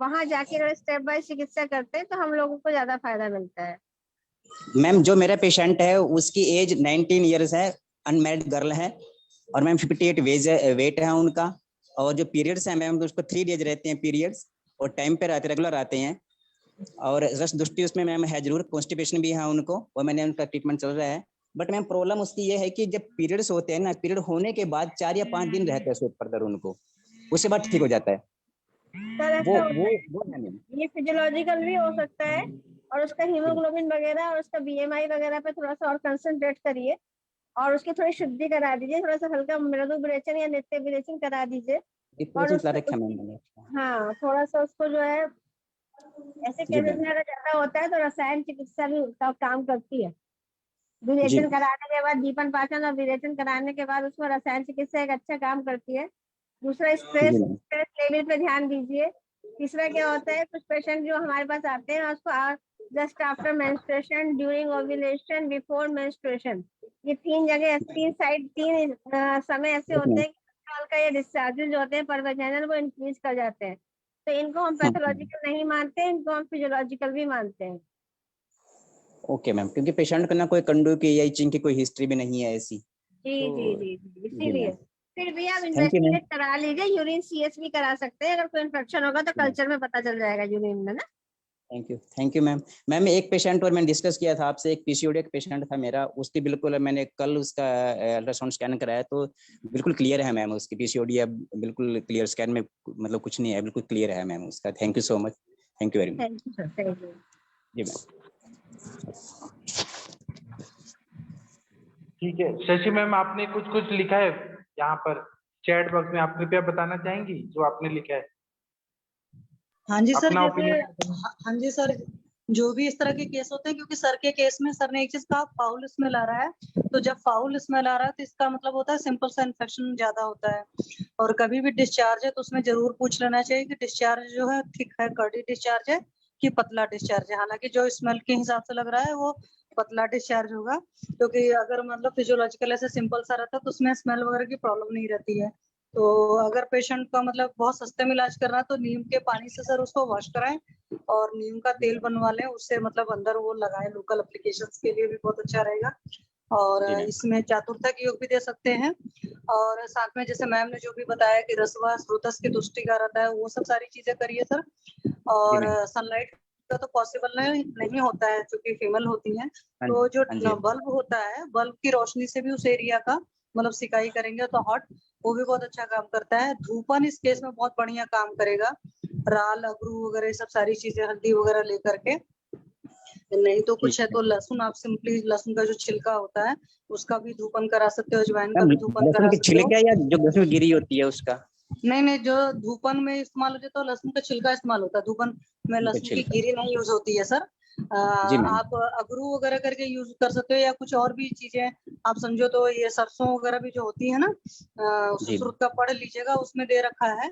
वहां जाके अगर स्टेप बाय चिकित्सा करते हैं तो हम लोगों को ज्यादा फायदा मिलता है। मैम जो मेरा पेशेंट है उसकी एज 19 ईयर्स है, अनमैरिड गर्ल है, और मैम 58 वेट है उनका। और जो पीरियड्स है मैम, उसको 3 डेज रहते हैं पीरियड्स, और टाइम पे रहते, रेगुलर आते हैं। और रस दुष्टि उसमें मैम है जरूर, कॉन्स्टिपेशन भी है उनको, और मैंने उनका ट्रीटमेंट चल रहा है। बट मैम प्रॉब्लम उसकी ये है कि जब पीरियड्स होते हैं ना, पीरियड होने के बाद 4 या 5 दिन रहता है श्वेत प्रदर उनको, उसके बाद ठीक हो जाता है। सर वो ऐसा होता वो है, वो है मैम। ये फिजियोलॉजिकल भी हो सकता है। और उसका हीमोग्लोबिन वगैरह और उसका बीएमआई वगैरह पे थोड़ा सा और कंसंट्रेट करिए, और उसकी थोड़ी शुद्धि करा दीजिए, थोड़ा सा हल्का मृदु विरेचन या नित्य विरेचन करा दीजिए। और डिप्रेशन चला उसमें रखा है मैम उसकी, मैंने। हाँ थोड़ा सा उसको जो है, ऐसे जी केसेस मैम। में अगर ज्यादा होता है तो रसायन चिकित्सा भी उसका काम करती है। जी। विरेचन कराने के बाद, दीपन पाचन और विरेचन कराने के बाद उसमें रसायन चिकित्सा एक अच्छा काम करती है। दूसरा, जी स्ट्रेस मैम। स्ट्रेस लेवल पे ध्यान दीजिए। तीसरा क्या होता है, कुछ पेशेंट जो हमारे पास आते हैं उसको just after menstruation, during ovulation, before menstruation, ये 3 जगह, 3 समय ऐसे यस होते मैम। हैं कि कोलेस्ट्रॉल का ये डिस्चार्जेस जो होते हैं पर वैजाइनल, वो इंक्रीज कर जाते हैं। तो इनको हम पैथोलॉजिकल नहीं मानते हैं, इनको हम फिजियोलॉजिकल भी मानते हैं। ओके मैम, क्योंकि पेशेंट को ना कोई कंडू की या इचिंग की कोई हिस्ट्री भी नहीं है ऐसी, जी जी तो। जी जी, जी इसीलिए मैम। फिर भी आप थैंक यू मैम। इन्वेस्टिगेट करा लीजिए। यूरिन सीएस भी करा सकते हैं, अगर कोई इन्फेक्शन होगा तो कल्चर में पता चल जाएगा यूरिन में ना। Thank you ma'am. मैम एक पेशेंट और मैंने डिस्कस किया था आपसे, एक पीसीओडी का पेशेंट था मेरा, उसकी बिल्कुल मैंने कल उसका अल्ट्रासाउंड स्कैन कराया, तो बिल्कुल क्लियर है मैम उसकी पीसीओडी, अब बिल्कुल क्लियर, स्कैन में मतलब कुछ नहीं है, बिल्कुल क्लियर है मैम उसका। Thank you so much, thank you very much. Thank you sir, thank you. जी मैम। ठीक है शशि मैम, आपने कुछ कुछ लिखा है यहाँ पर चैट बॉक्स में, आप कृपया बताना चाहेंगी जो आपने लिखा है? हाँ जी सर, अपना जैसे ओपिनियन। हाँ जी सर, जो भी इस तरह के केस होते हैं, क्योंकि सर के केस में सर ने एक चीज कहा फाउल स्मेल आ रहा है, तो जब फाउल स्मेल आ रहा है तो इसका मतलब होता है सिंपल सा इन्फेक्शन ज्यादा होता है। और कभी भी डिस्चार्ज है तो उसमें जरूर पूछ लेना चाहिए कि डिस्चार्ज जो है थिक है, कर्डी डिस्चार्ज है कि पतला डिस्चार्ज है। हालांकि जो स्मेल के हिसाब से लग रहा है वो पतला डिस्चार्ज होगा, क्योंकि अगर मतलब फिजियोलॉजिकल ऐसे सिंपल सा रहता तो उसमें स्मेल वगैरह की प्रॉब्लम नहीं रहती है। तो अगर पेशेंट का मतलब बहुत सस्ते में इलाज करना है तो नीम के पानी से सर उसको वॉश कराएं और नीम का तेल बनवा लें, उससे मतलब अंदर वो लगाएं, लोकल एप्लीकेशंस के लिए भी बहुत अच्छा रहेगा। और जी मैम। इसमें चातुर्था की योग भी दे सकते हैं। और साथ में जैसे मैम ने जो भी बताया कि रसवा स्रोतस की तुष्टि का रहता है, वो सब सारी चीजें करिए सर। और मैम। सनलाइट का तो पॉसिबल नहीं होता है क्योंकि फीमेल होती हैं, हाँ तो जो हाँ जी। बल्ब होता है, बल्ब की रोशनी से भी उस एरिया का मतलब सिकाई करेंगे तो हॉट, वो भी बहुत अच्छा काम करता है। धूपन इस केस में बहुत बढ़िया काम करेगा, राल अगरू वगैरह सब सारी चीजें, हल्दी वगैरह लेकर के। नहीं तो कुछ है तो लहसुन, आप सिंपली लहसुन का जो छिलका होता है उसका भी धूपन करा सकते हो, अजवाइन का मैम, भी धूपन लहसुन करा के सकते हो। छिलके या जो लहसुन की गिरी होती है उसका? नहीं, जो धूपन में इस्तेमाल होता है तो लहसुन का छिलका इस्तेमाल होता है, धूपन में उनका लहसुन की छिलका। गिरी नहीं यूज होती है सर। जी मैम। आप अगरू वगैरह करके यूज कर सकते हो, या कुछ और भी चीजें आप समझो तो ये सरसों वगैरह भी जो होती है ना, जी सुश्रुत का पढ़ लीजिएगा, उसमें दे रखा है।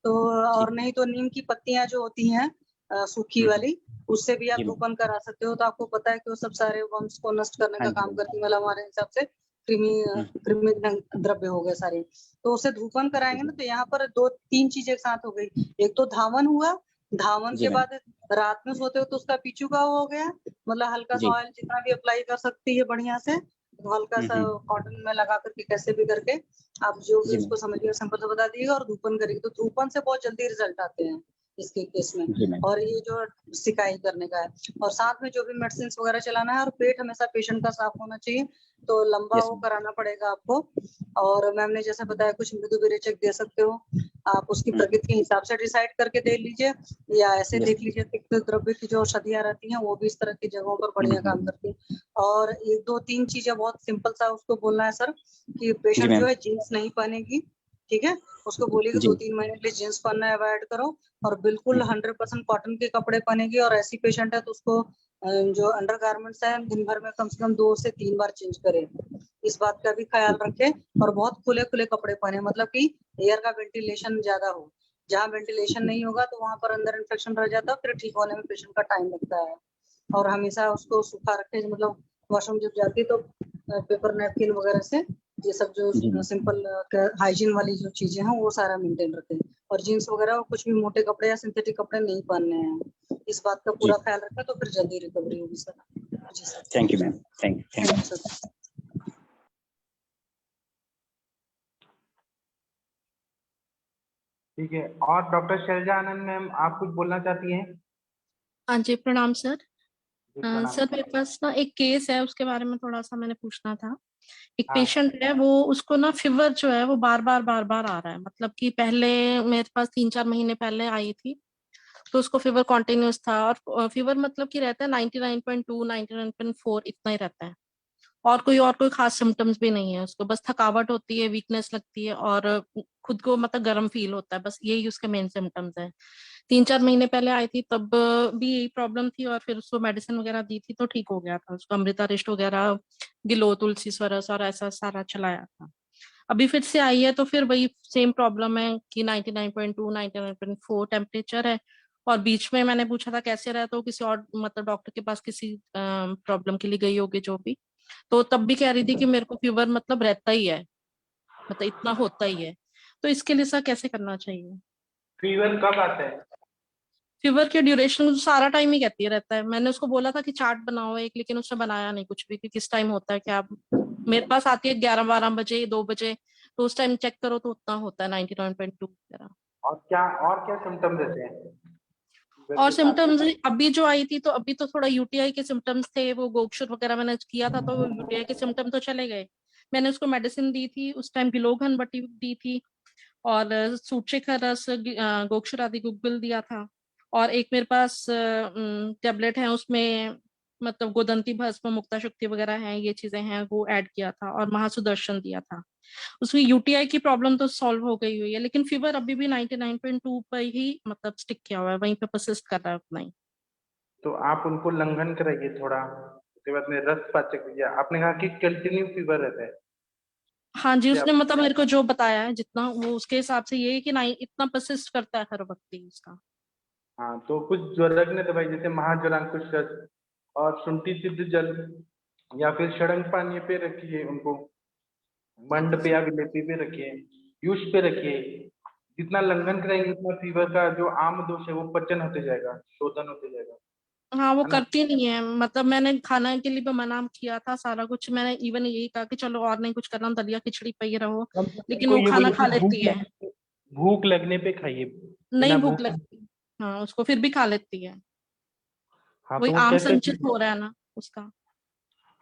तो और ठीक। नहीं तो नीम की पत्तियां जो होती हैं सूखी हम्म, वाली, उससे भी आप जी मैम। धूपन करा सकते हो। तो आपको पता है कि वो सब सारे वंश को नष्ट करने हाँ का जी काम मैम। करती है, मतलब हमारे हिसाब से कृमि कृमि द्रव्य हो गए सारे। तो उसे धूपन कराएंगे ना, तो यहाँ पर दो तीन चीजें एक साथ हो गई। एक तो धावन हुआ, धावन जी के मैम। बाद रात में सोते हो तो उसका पीछू का हो गया, मतलब हल्का सा जी। ऑयल जितना भी अप्लाई कर सकती है बढ़िया से, तो हल्का सा हम्म। कॉटन में लगा करके कैसे भी करके आप जो भी जी मैम। उसको समझिए सिंपल से बता दीजिएगा और धूपन करिए, तो धूपन से बहुत जल्दी रिजल्ट आते हैं इसके केस में। जी मैम। और ये जो सिकाई करने का है, और साथ में जो भी मेडिसिन वगैरह चलाना है, और पेट हमेशा पेशेंट का साफ होना चाहिए, तो लंबा यस वो मैम। कराना पड़ेगा आपको। और मैम ने जैसे बताया कुछ मृदु विरेचक दे सकते हो आप, उसकी प्रकृति के हिसाब से डिसाइड करके दे लीजिए, या ऐसे यस देख लीजिए तिक्त द्रव्य की जो औषधियां रहती हैं वो भी इस तरह की जगहों पर बढ़िया काम मैम। करती है। और एक दो तीन चीजें बहुत सिंपल सा उसको बोलना है सर, कि जी पेशेंट जो मैम। है जीन्स नहीं पहनेगी, ठीक है, उसको बोलिए कि जी 2-3 महीने के लिए जीन्स पहनना अवॉइड करो, और बिल्कुल हम्म, 100% कॉटन के कपड़े पहनेगी। और ऐसी पेशेंट है तो उसको जो अंडर गारमेंट्स है दिन भर में कम से कम 2 से 3 बार चेंज करें, इस बात का भी ख्याल ठीक। रखें। और बहुत खुले खुले कपड़े पहने, मतलब कि एयर का वेंटिलेशन ज्यादा हो, जहाँ वेंटिलेशन नहीं होगा तो वहां पर अंदर इन्फेक्शन रह जाता है, फिर ठीक होने में पेशेंट का टाइम लगता है। और हमेशा उसको सूखा रखें, मतलब वॉशरूम जब जाती है तो पेपर नैपकिन वगैरह से ये सब जी जो मैम। सिंपल हाइजीन वाली जो चीजें हैं वो सारा मेंटेन रखें। और जीन्स वगैरह और कुछ भी मोटे कपड़े या सिंथेटिक कपड़े नहीं पहनने हैं, इस बात का जी पूरा ख्याल रखें तो फिर जल्दी रिकवरी होगी सर। जी sir. Thank you ma'am. Thank thank you. You sir. ठीक है, और डॉक्टर शैलजा आनंद मैम आप कुछ बोलना चाहती हैं? हाँ जी, प्रणाम सर। जी प्रणाम। सर मेरे पास ना एक केस है, उसके बारे में थोड़ा सा मैंने पूछना था। एक हाँ पेशेंट है, वो उसको ना फीवर जो है वो बार बार आ रहा है। मतलब कि पहले मेरे पास 3-4 महीने पहले आई थी, तो उसको फीवर कॉन्टिन्यूस था। और फीवर मतलब कि रहता है 99.2 99.4 इतना ही रहता है। और कोई खास सिम्टम्स भी नहीं है उसको, बस थकावट होती है, वीकनेस लगती है, और खुद को मतलब गर्म फील होता है, बस यही उसके मेन सिम्टम्स है। 3-4 महीने पहले आई थी, तब भी यही प्रॉब्लम थी, और फिर उसको मेडिसिन वगैरह दी थी तो ठीक हो गया था। उसको अमृता रिष्ट वगैरह, गिलो, तुलसी सरस और ऐसा सारा चलाया था। अभी फिर से आई है तो फिर वही सेम प्रॉब्लम है कि 99.2 99.4 टेम्परेचर है। और बीच में मैंने पूछा था कैसे रहा, तो किसी और मतलब डॉक्टर के पास किसी प्रॉब्लम के लिए गई होगी जो भी, तो तब भी कह रही थी कि मेरे को फीवर मतलब रहता ही है, मतलब इतना होता ही है। तो इसके लिए सर कैसे करना चाहिए? फीवर कब आता है? फीवर के ड्यूरेशन सारा टाइम ही कहती रहता है। मैंने उसको बोला था कि चार्ट बनाओ एक, लेकिन उसने बनाया नहीं कुछ भी कि किस टाइम होता है क्या। मेरे पास आती है 11-12 बजे, 2 बजे, तो उस टाइम चेक करो तो उतना होता है 99.2 वगैरह। और क्या सिम्टम देते हैं फीवर और के साथ? सिम्टम्स अभी जो आई थी, तो अभी तो थोड़ा यूटीआई के सिम्टम्स थे, वो गोक्षुर वगैरह मैंने किया था, तो यूटीआई के सिम्टम तो चले गए। मैंने उसको मेडिसिन दी थी उस टाइम, गिलोघन बटी दी थी, और सूत्रशिखर रस, गोक्षुर आदि गुग्गुल दिया था। और एक मेरे पास टेबलेट है, उसमें मतलब गोदंती भस्म, मुक्ता शुक्ति वगैरह है, ये चीजें हैं, वो ऐड किया था, और महासुदर्शन दिया था। उसमें यूटीआई की प्रॉब्लम तो सॉल्व हो गई हुई है, लेकिन फीवर अभी भी 99.2 पर ही मतलब स्टिक किया हुआ है, वहीं पे परसिस्ट कर रहा है उतना ही। तो आप उनको लंघन कराइए थोड़ा, उसके बाद में रस पाचक दीजिए। आपने कहा कि कंटिन्यू फीवर रहता है। हाँ जी, इसलिए उसने आप- मतलब मेरे को जो बताया है जितना, वो उसके हिसाब से ये है कि नहीं इतना परसिस्ट करता है हर वक्त ही उसका। हाँ, तो कुछ ज्वरग्न दवाई जैसे महाज्वरांकुश रस और शुंठी सिद्ध जल या फिर षडंग पानी पे रखिए उनको, मंड पे या विलेपी पे रखिए, यूष पे रखिए। जितना लंघन करेंगे उतना फीवर का जो आम दोष है वो पचन होते जाएगा, शोधन होते जाएगा, हाँ, वो है ना। करती नहीं है, मतलब मैंने खाना के लिए भी मना किया था सारा कुछ, मैंने इवन यही कहा कि चलो और नहीं कुछ करना, दलिया खिचड़ी पे ही रहो, कम से कम लेकिन को वो ये खाना बोलिए खा कि लेती है। भूख लगने पे खाइए, नहीं बिना भूख भूख। लगती। हाँ, उसको फिर भी खा लेती है। हाँ, वही तो वो आम कैसे संचित ठीक हो रहा है ना उसका।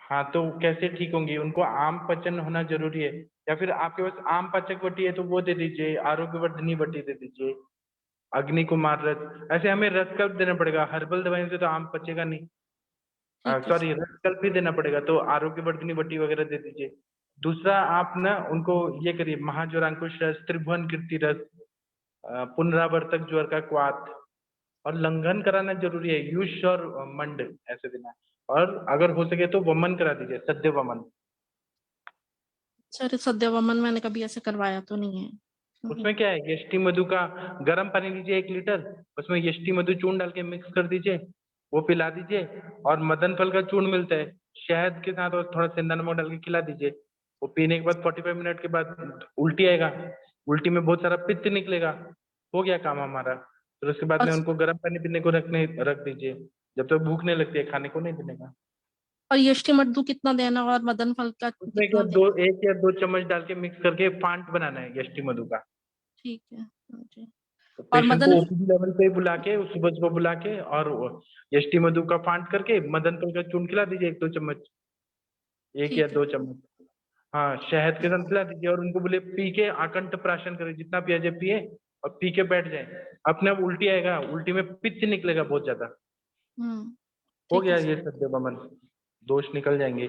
हाँ, तो कैसे ठीक होंगी? उनको आम पचन होना जरूरी है, या फिर आपके पास आम पाचक वटी है तो वो दे दीजिए, आरोग्यवर्धनी वटी दे दीजिए, अग्नि कुमार रस। ऐसे हमें रसकल्प देना पड़ेगा, हर्बल दवाइयों से तो आम पचेगा नहीं। ठीक है सॉरी, सर। रसकल्प ही देना पड़ेगा, तो आरोग्यवर्धनी वटी वगैरह दे दीजिए। दूसरा, आप ना उनको ये करिए, महाज्वरांकुश रस, त्रिभुवन कीर्ति रस, पुनरावर्तक ज्वर का क्वाथ, और लंघन कराना जरूरी है, यूष और मंड ऐसे देना है। और अगर हो सके तो वमन करा दीजिए, सद्य वमन। सर सद्यवमन मैंने कभी ऐसे करवाया तो नहीं है। उसमें क्या है, यष्टि मधु का गर्म पानी लीजिए 1 लीटर, उसमें यष्टि मधु चूर्ण डाल के मिक्स कर दीजिए, वो पिला दीजिए। और मदन फल का चूर्ण मिलता है, शहद के साथ और थोड़ा सेंधा नमक डाल के खिला दीजिए। वो पीने के बाद 45 मिनट के बाद उल्टी आएगा, उल्टी में बहुत सारा पित्त निकलेगा, हो गया काम हमारा। फिर उसके बाद और में उनको गर्म पानी पीने को रख दीजिए, जब तक भूख नहीं लगती है खाने को नहीं देने का। और यष्टि मधु कितना देना और मदन फल का उसमें क्या, कितना देना? 1 या 2 चम्मच डाल के मिक्स करके फांट बनाना है यष्टि मधु का। ठीक है। हाँ जी। तो और पेशेंट को मदन ओपीडी लेवल पे बुला के, सुबह सुबह बुला के, और यष्टि मधु का फांट करके मदन फल का चूर्ण खिला दीजिए 1-2 चम्मच, एक या ठीक है। दो चम्मच हाँ, शहद के साथ खिला दीजिए। और उनको बोले पी के आकंठ प्राशन करें, जितना पिया जाए पिए, और पी के बैठ जाए। अपने आप उल्टी आएगा, उल्टी में पित्त निकलेगा बहुत ज्यादा। हो ठीक है गया सर। ये सद्य वमन, दोष निकल जाएंगे,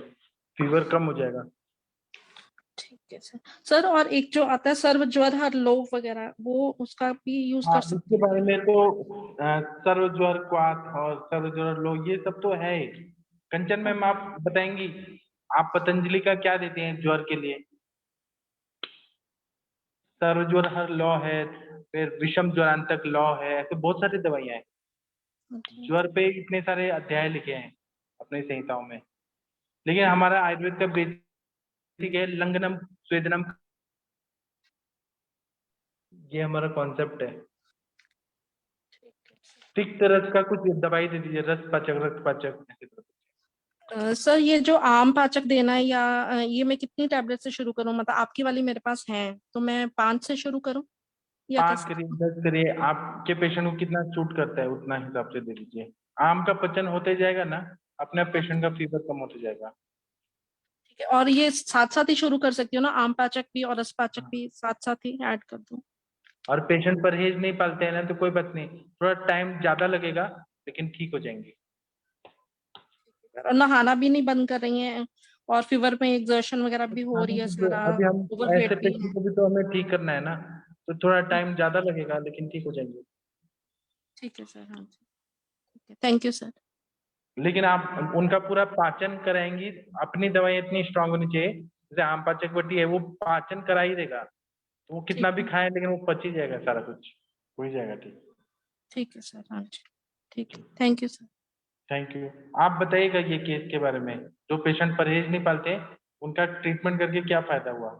फीवर कम हो जाएगा। ठीक है सर। सर और एक जो आता है सर्व ज्वर हर लोभ वगैरह, वो उसका भी यूज हाँ, कर सकते इसके हैं? बारे में तो सर्वज्वर क्वाथ और सर्वज्वर लो ये सब तो है ही। कंचन मैम, आप बताएंगी आप पतंजलि का क्या देते हैं ज्वर के लिए? सर्वज्वर हर लौ है, फिर विषम ज्वरांतक लौ है, ऐसे बहुत सारी दवाइयां हैं। ज्वर पे इतने सारे अध्याय लिखे हैं अपनी संहिताओं में। लेकिन हमारा आयुर्वेद का बेसिक है लंघनम स्वेदनम, ये हमारा कॉन्सेप्ट है। तिक्त रस का कुछ दवाई दे दीजिए, रस पाचक, रक्त पाचक ऐसे करके। सर ये जो आम पाचक देना है या ये मैं कितनी टैबलेट से शुरू करूं? मतलब आपकी वाली मेरे पास है तो मैं 5 से शुरू करूं या 5 कैसे? करिए, 10 करिए, आपके पेशेंट को कितना सूट करता है उतना हिसाब से दे दीजिए। आम का पचन होते जाएगा ना, अपने आप हाँ पेशेंट का फीवर कम होते जाएगा। ठीक है। और ये साथ साथ ही शुरू कर सकती हूँ ना, आम पाचक भी और रस पाचक हाँ। भी साथ साथ ही ऐड कर दूं? और पेशेंट परहेज नहीं पालते हैं ना तो कोई बात नहीं, थोड़ा टाइम ज्यादा लगेगा लेकिन ठीक हो जाएंगे। और नहाना भी नहीं बंद कर रही हैं, और फीवर में एक्सर्शन वगैरह भी हो रही खाना है, भी तो, सारा अभी हम ऐसे ओवरवेट भी पेशेंट है। को भी तो हमें ठीक करना है ना, तो थोड़ा टाइम ज्यादा लगेगा लेकिन ठीक हो जाएंगे। ठीक है सर। हाँ जी, ठीक है, थैंक यू सर। लेकिन आप उनका पूरा पाचन कराएंगी, अपनी दवाई इतनी स्ट्रांग होनी चाहिए, जैसे आम पाचक वटी है वो पाचन करा ही देगा, तो वो कितना ठीक भी है। खाए लेकिन वो पच ही जाएगा, सारा कुछ हो ही जाएगा ठीक। ठीक है सर। हाँ जी, ठीक है, thank you sir. Thank you. आप बताइएगा ये केस के बारे में, जो पेशेंट परहेज नहीं पालते उनका ट्रीटमेंट करके क्या फायदा हुआ।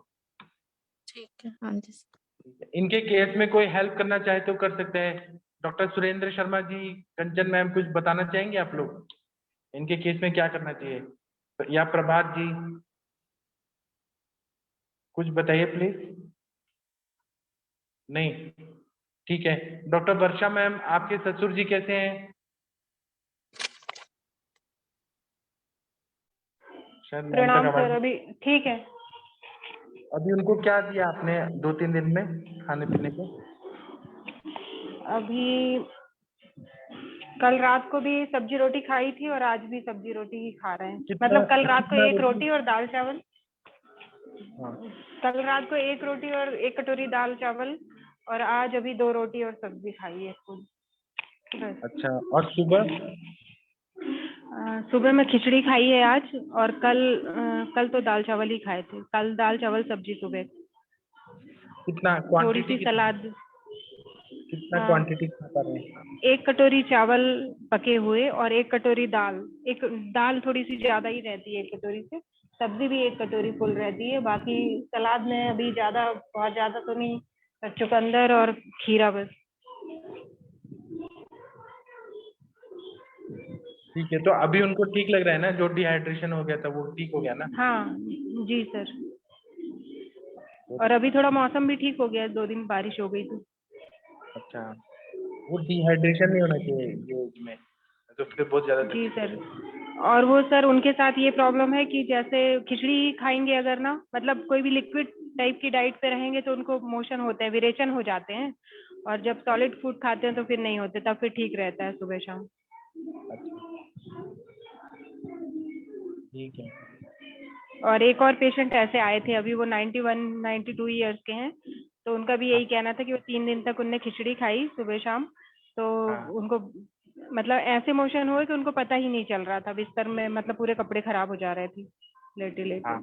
ठीक है। हाँ जी सर। इनके केस में कोई हेल्प करना चाहे तो कर सकते हैं। डॉक्टर सुरेंद्र शर्मा जी, कंचन मैम, कुछ बताना चाहेंगे आप लोग इनके केस में क्या करना चाहिए? या प्रभात जी कुछ बताइए प्लीज। नहीं, ठीक है। डॉक्टर वर्षा मैम, आपके ससुर जी कैसे हैं? शायद मैम तक प्रणाम आवाज। सर, अभी ठीक है। अभी उनको क्या दिया आपने 2-3 दिन में खाने पीने को? अभी कल रात को भी सब्जी रोटी खाई थी और आज भी सब्जी रोटी ही खा रहे हैं। मतलब कल रात को कितना एक रोटी और दाल चावल, हाँ। कल रात को एक रोटी और 1 कटोरी दाल चावल, और आज अभी 2 रोटी और सब्जी खाई है खुद बस। अच्छा, और सुबह? सुबह में खिचड़ी खाई है आज, और कल तो दाल चावल ही खाए थे। कल दाल चावल सब्जी सुबह, कितना थोड़ी क्वांटिटी सी सलाद। कितना हाँ, क्वांटिटी खा पा रहे हैं? 1 कटोरी चावल पके हुए और 1 कटोरी दाल। एक दाल थोड़ी सी ज्यादा ही रहती है 1 कटोरी से, सब्जी भी 1 कटोरी फुल रहती है। बाकी सलाद में अभी बहुत ज्यादा तो नहीं, चुकंदर और खीरा बस। ठीक है, तो अभी उनको ठीक लग रहा है ना? जो डिहाइड्रेशन हो गया था वो ठीक हो गया ना? हाँ जी सर। और अभी थोड़ा मौसम भी ठीक हो गया, 2 दिन बारिश हो गई तो। अच्छा, वो डिहाइड्रेशन नहीं होना चाहिए ये एज में, तो फिर बहुत ज्यादा जी तकलीफ सर। होगी। और वो सर उनके साथ ये प्रॉब्लम है कि जैसे खिचड़ी खाएंगे अगर ना, मतलब कोई भी लिक्विड टाइप की डाइट पे रहेंगे तो उनको मोशन होते हैं, विरेचन हो जाते हैं। और जब सॉलिड फूड खाते हैं तो फिर नहीं होते, तब फिर ठीक रहता है सुबह शाम। अच्छा, ठीक है। और एक और पेशेंट ऐसे आए थे अभी, वो 92 ईयर्स के हैं। तो उनका भी यही कहना था कि वो 3 दिन तक उनने खिचड़ी खाई सुबह शाम, तो हाँ उनको मतलब ऐसे मोशन हुए कि उनको पता ही नहीं चल रहा था बिस्तर में, मतलब पूरे कपड़े खराब हो जा रहे थे लेटे लेटे। हाँ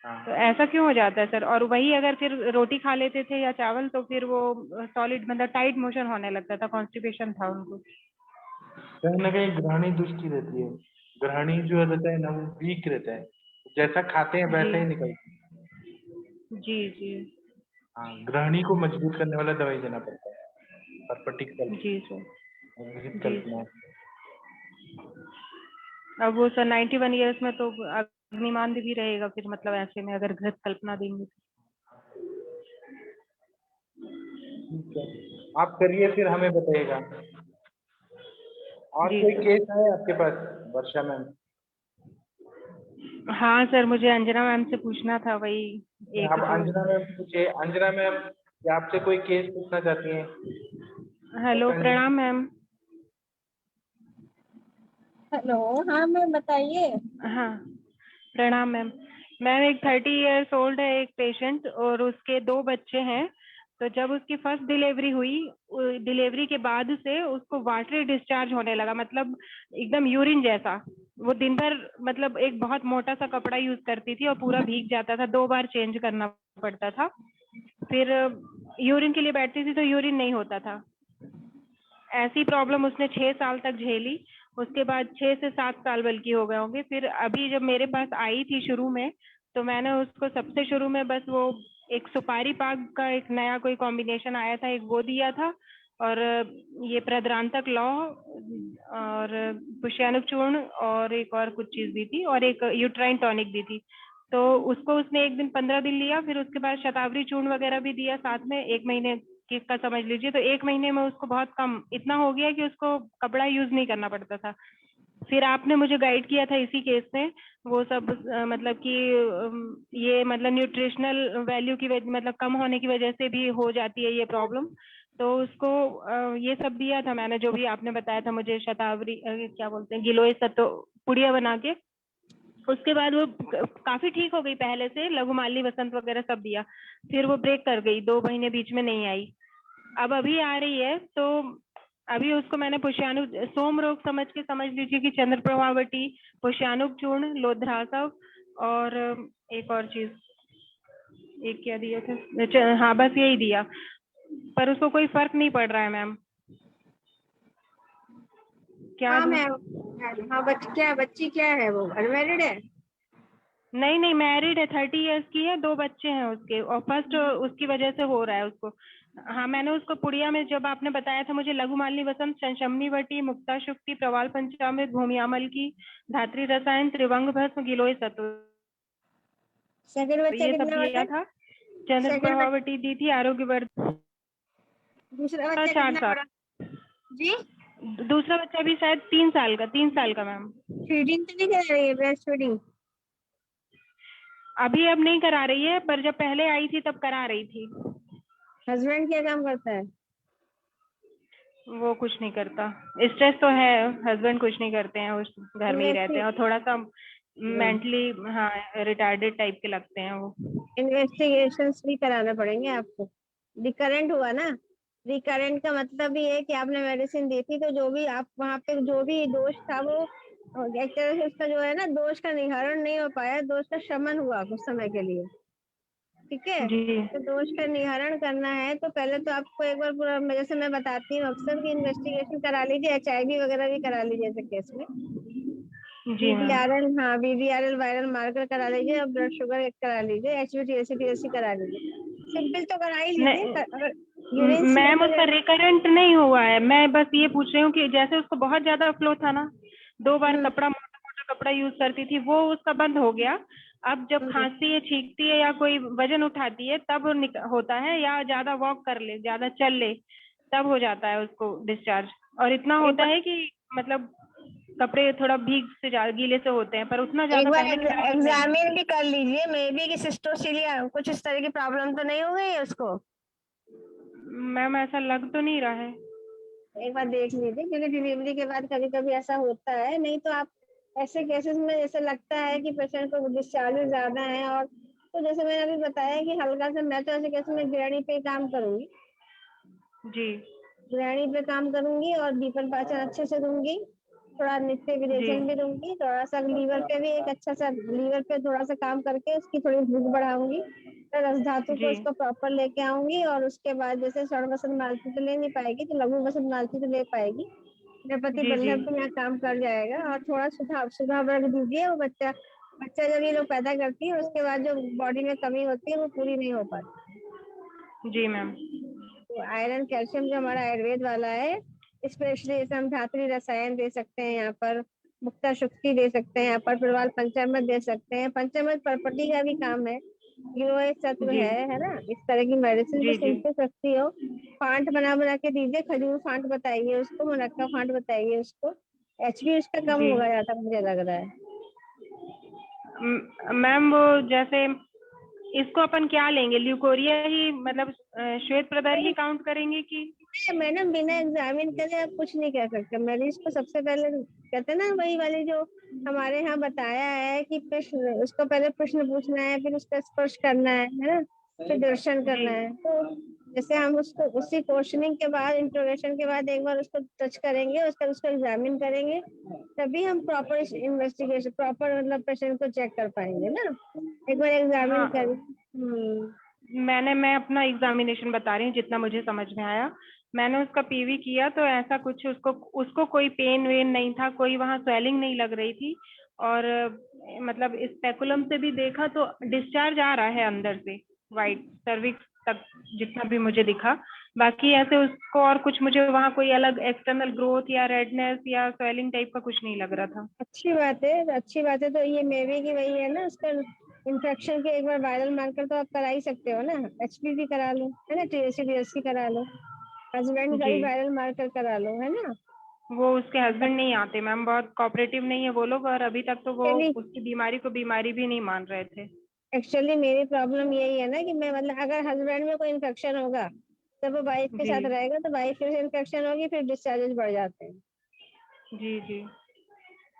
हाँ। तो ऐसा क्यों हो जाता है सर? और वही अगर फिर रोटी खा लेते थे या चावल, तो फिर वो सॉलिड मतलब टाइट मोशन होने लगता था, कॉन्स्टिपेशन था उनको। कहीं ना कहीं ग्रहणी दृष्टि रहती है। ग्रहणी जो रहता है ना वो वीक रहता है, जैसा खाते हैं जी वैसा ही निकलता है। जी जी हाँ, ग्रहणी को मजबूत करने वाला दवाई देना पड़ता है, परपटिक जी सर। विजिट जी कल्पना। सर। अब वो सर 91 ईयर्स में तो अग्निमान भी रहेगा फिर, मतलब ऐसे में अगर घृत कल्पना देंगे तो। ठीक है, आप करिए फिर हमें बताइएगा। और जी कोई सर। केस है आपके पास वर्षा मैम? हाँ सर, मुझे अंजना मैम से पूछना था, वही एक आप जो। अंजना मैम पूछिए। अंजना मैम, क्या आपसे कोई केस पूछना चाहती हैं? हेलो, प्रणाम मैम। हेलो, हाँ मैम बताइए। हाँ, प्रणाम मैम। मैम एक 30 ईयर्स ओल्ड है एक पेशेंट, और उसके 2 बच्चे हैं। तो जब उसकी फर्स्ट डिलीवरी हुई, डिलीवरी के बाद से उसको वाटरी डिस्चार्ज होने लगा, मतलब एकदम यूरिन जैसा। वो दिन भर मतलब एक बहुत मोटा सा कपड़ा यूज करती थी और पूरा भीग जाता था, 2 बार चेंज करना पड़ता था। फिर यूरिन के लिए बैठती थी तो यूरिन नहीं होता था। ऐसी प्रॉब्लम उसने 6 साल तक झेली। उसके बाद 6 से 7 साल बल्कि हो गए होंगे। फिर अभी जब मेरे पास आई थी शुरू में, तो मैंने उसको सबसे शुरू में बस वो एक सुपारी पाक का एक नया कोई कॉम्बिनेशन आया था, एक वो दिया था। और ये प्रद्रांतक लौ और पुष्यानुक चूर्ण और एक और कुछ चीज दी थी, और एक यूट्राइन टॉनिक दी थी। तो उसको उसने एक दिन 15 दिन लिया, फिर उसके बाद शतावरी चूर्ण वगैरह भी दिया साथ में, 1 महीने किसका समझ लीजिए। तो 1 महीने में उसको बहुत कम इतना हो गया कि उसको कपड़ा यूज नहीं करना पड़ता था। फिर आपने मुझे गाइड किया था इसी केस में, वो सब मतलब कि ये मतलब न्यूट्रिशनल वैल्यू की वजह, मतलब कम होने की वजह से भी हो जाती है ये प्रॉब्लम। तो उसको ये सब दिया था मैंने, जो भी आपने बताया था मुझे, शतावरी क्या बोलते हैं, गिलोय सत्तो पुड़िया बना के। उसके बाद वो काफी ठीक हो गई पहले से, लघुमाली वसंत वगैरह सब दिया। फिर वो ब्रेक कर गई, 2 महीने बीच में नहीं आई। अब अभी आ रही है, तो अभी उसको मैंने पुष्यानु सोम रोग समझ के, समझ लीजिए कि चंद्रप्रभावटी, पुष्यानुक चूर्ण, लोध्रासव और एक और चीज, एक क्या दिया था, हाँ बस यही दिया। पर उसको कोई फर्क नहीं पड़ रहा है मैम। क्या हाँ दूं? मैम, हाँ बच्ची क्या है, वो अनमैरिड है? नहीं नहीं, मैरिड है, 30 ईयर्स की है, 2 बच्चे हैं उसके, और फर्स्ट उसकी वजह से हो रहा है उसको। हाँ, मैंने उसको पुड़िया में जब आपने बताया था मुझे, लघुमालिनी वसंत, शमनी वटी, मुक्ता शुक्ति, प्रवाल पंचामृत, भूमियामल की, धात्री रसायन, त्रिवंग भस्म, गिलोय सत्व, सेकंड तो बच्चा ये सब कितना बड़ा दिया है? था। चंद्र सेकंड बच्चा, प्रभावटी दी थी, आरोग्यवर्धक दूसरा बच्चा 4 कितना साल। बड़ा? जी, दूसरा बच्चा भी शायद 3 साल का मैम। फीडिंग तो नहीं करा रही है, ब्रेस्ट फीडिंग? अभी अब नहीं करा रही है, पर जब पहले आई थी तब करा रही थी। हस्बैंड क्या काम करता है? वो कुछ नहीं करता, स्ट्रेस तो है, हस्बैंड कुछ नहीं करते हैं, उस घर में ही रहते हैं, और थोड़ा सा मेंटली हाँ रिटार्डेड टाइप के लगते हैं वो। इन्वेस्टिगेशंस भी कराना पड़ेंगे आपको। रिकरेंट हुआ ना? रिकरेंट का मतलब ये है कि आपने मेडिसिन दी थी, तो जो भी आप वहाँ पे जो भी दोष था वो और एक तरह से उसका जो है ना दोष का निवारण नहीं हो पाया, दोष का शमन हुआ कुछ समय के लिए, ठीक है। जी तो दोष का निवारण करना है तो पहले तो आपको एक बार पूरा, जैसे मैं बताती हूँ अक्सर की इन्वेस्टिगेशन करा लीजिए, HIV वगैरह भी करा लीजिए ऐसे केस में। जी मैम। BBRL, हाँ BBRL वायरल मार्कर करा लीजिए और ब्लड शुगर करा लीजिए, HbTLC करा लीजिए। सिंपल तो करा ही लीजिए। अगर यूरिन मैम उसका सिंपल रिकरेंट नहीं हुआ है, मैं बस ये पूछ रही हूँ कि जैसे उसको बहुत ज्यादा फ्लो था ना, 2 बार कपड़ा, मोटा मोटा कपड़ा यूज करती थी, वो उसका बंद हो गया। अब जब खांसती है, छींकती है या कोई वजन उठाती है तब होता है, या ज्यादा वॉक कर ले, ज्यादा चल ले, तब हो जाता है उसको डिस्चार्ज। और इतना होता है कि मतलब कपड़े थोड़ा भीग से गीले से होते हैं, पर उतना एक ज्यादा बार पहले की तरह नहीं। एग्जामिन भी कर लीजिए, मे बी कि सिस्टोसिलिया कुछ इस तरह की प्रॉब्लम तो नहीं हो गई है उसको। मैम ऐसा लग तो नहीं रहा है। एक बार देख लीजिए, क्योंकि डिलीवरी के बाद कभी कभी ऐसा होता है। नहीं तो आप ऐसे केसेस में जैसे लगता है कि पेशेंट को डिस्चार्ज ज्यादा है, और तो जैसे मैंने अभी बताया कि हल्का सा, मैं तो ऐसे केस में गृहिणी पे काम करूंगी, जी गृहिणी पे काम करूंगी और दीपन पाचन अच्छे से दूंगी, थोड़ा नित्य विरेचन भी दूंगी, थोड़ा सा लीवर पे भी एक अच्छा सा, लीवर पे थोड़ा सा काम करके उसकी थोड़ी भूख बढ़ाऊंगी, फिर रस धातु को जी उसको प्रॉपर लेके आऊंगी। और उसके बाद जैसे स्वर्ण वसन मालती तो ले नहीं पाएगी, तो लघु वसन मालती तो ले पाएगी। गणपति जी जी बल्लभ भी यहाँ काम कर जाएगा। और थोड़ा सुधा सुधा वर्ग दीजिए, वो बच्चा बच्चा जब ये लोग पैदा करती है उसके बाद जो बॉडी में कमी होती है वो पूरी नहीं हो पाती। जी मैम। तो आयरन कैल्शियम जो हमारा आयुर्वेद वाला है, स्पेशली जैसे हम धात्री रसायन दे सकते हैं यहाँ पर, मुक्ता शुक्ति दे सकते हैं यहाँ पर, प्रवाल पंचामृत दे सकते हैं। पंचामृत परपटी का भी काम है, गिलोय सत्व जी है ना, इस तरह की मेडिसिन जो जी जी सुनते सकती हो। फांट बना बना के दीजिए, खजूर फांट बताइए उसको, मुनक्का फांट बताइए उसको। HB उसका कम जी होगा जाता मुझे लग रहा है। मैम वो जैसे इसको अपन क्या लेंगे, ल्यूकोरिया ही मतलब श्वेत प्रदर ही काउंट करेंगे कि? मैडम बिना एग्जामिन करे आप कुछ नहीं कह सकते। मरीज को सबसे पहले कहते हैं ना, वही वाली जो हमारे यहाँ बताया है कि प्रश्न, उसको पहले प्रश्न पूछना है, फिर उसका स्पर्श करना है ना, फिर दर्शन करना है। तो जैसे हम उसको उसी क्वेश्चनिंग के बाद, इंट्रोगेशन के बाद एक बार उसको टच करेंगे, उसका उसको एग्जामिन करेंगे, तभी हम प्रॉपर इन्वेस्टिगेशन, प्रॉपर मतलब पेशेंट को चेक कर पाएंगे ना। एक बार एग्जामिन हाँ कर। मैं अपना एग्जामिनेशन बता रही हूँ जितना मुझे समझ में आया। मैंने उसका पीवी किया तो ऐसा कुछ उसको कोई पेन वेन नहीं था, कोई वहाँ स्वेलिंग नहीं लग रही थी, और मतलब स्पेकुलम से भी देखा तो डिस्चार्ज आ रहा है अंदर से वाइट सर्विक्स तक, जितना भी मुझे दिखा। बाकी ऐसे उसको और कुछ मुझे वहाँ कोई अलग एक्सटर्नल ग्रोथ या रेडनेस या स्वेलिंग टाइप का कुछ नहीं लग रहा था। अच्छी बात है, अच्छी बात है। तो ये मेवे की वही है ना, उसका इन्फेक्शन के एक बार वायरल मार्कर तो आप करा ही सकते हो ना, HPV करा लो है ना, TLC करा लो, हस्बैंड का जी भी वायरल मार्कर करा लो है ना। वो उसके हस्बैंड नहीं आते मैम, बहुत कोऑपरेटिव नहीं है वो लोग, और अभी तक तो वो उसकी बीमारी को बीमारी भी नहीं मान रहे थे। एक्चुअली मेरी प्रॉब्लम यही है ना कि मैं मतलब अगर हस्बैंड में कोई इन्फेक्शन होगा तो वो वाइफ के जी साथ रहेगा, तो वाइफ में इन्फेक्शन होगी, फिर डिस्चार्जेस बढ़ जाते हैं। जी जी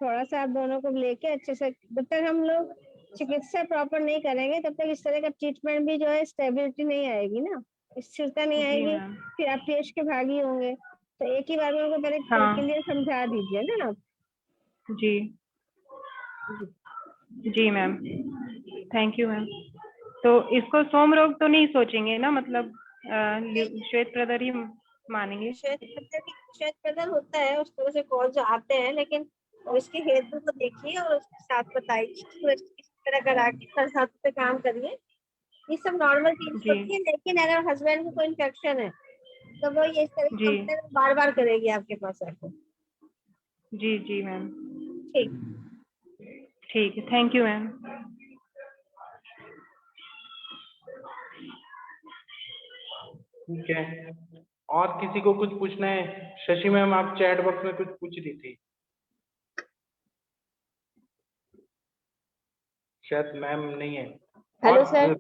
थोड़ा सा आप दोनों को लेके अच्छे से, जब तक हम लोग चिकित्सा प्रॉपर नहीं करेंगे तब तक इस तरह का ट्रीटमेंट भी जो है स्टेबिलिटी नहीं आएगी ना, स्थिरता नहीं जी आएगी, मैम। फिर आप पेश के भागी होंगे। तो एक ही बार में उनको पहले हाँ क्लियर समझा दीजिए ना आप। जी जी मैम, थैंक यू मैम। तो इसको सोम रोग तो नहीं सोचेंगे ना, मतलब श्वेत प्रदर ही मानेंगे? शायद प्रदर होता है, उस तरह से कॉल जो आते हैं, लेकिन उसके हेतु को देखिए और उसके साथ बताइए, तो इस तरह करा के साथ पे काम करिए। ये सब नॉर्मल चीज जी होती है, लेकिन अगर हस्बैंड को कोई इन्फेक्शन है तो वो ये इस तरह की जी कंप्लेन बार बार करेगी आपके पास आके। जी जी मैम, ठीक। ठीक है, थैंक यू मैम। ठीक है, और किसी को कुछ पूछना है? शशि मैम आप चैट बॉक्स में कुछ पूछ रही थी शायद, मैम नहीं है। हेलो और सर।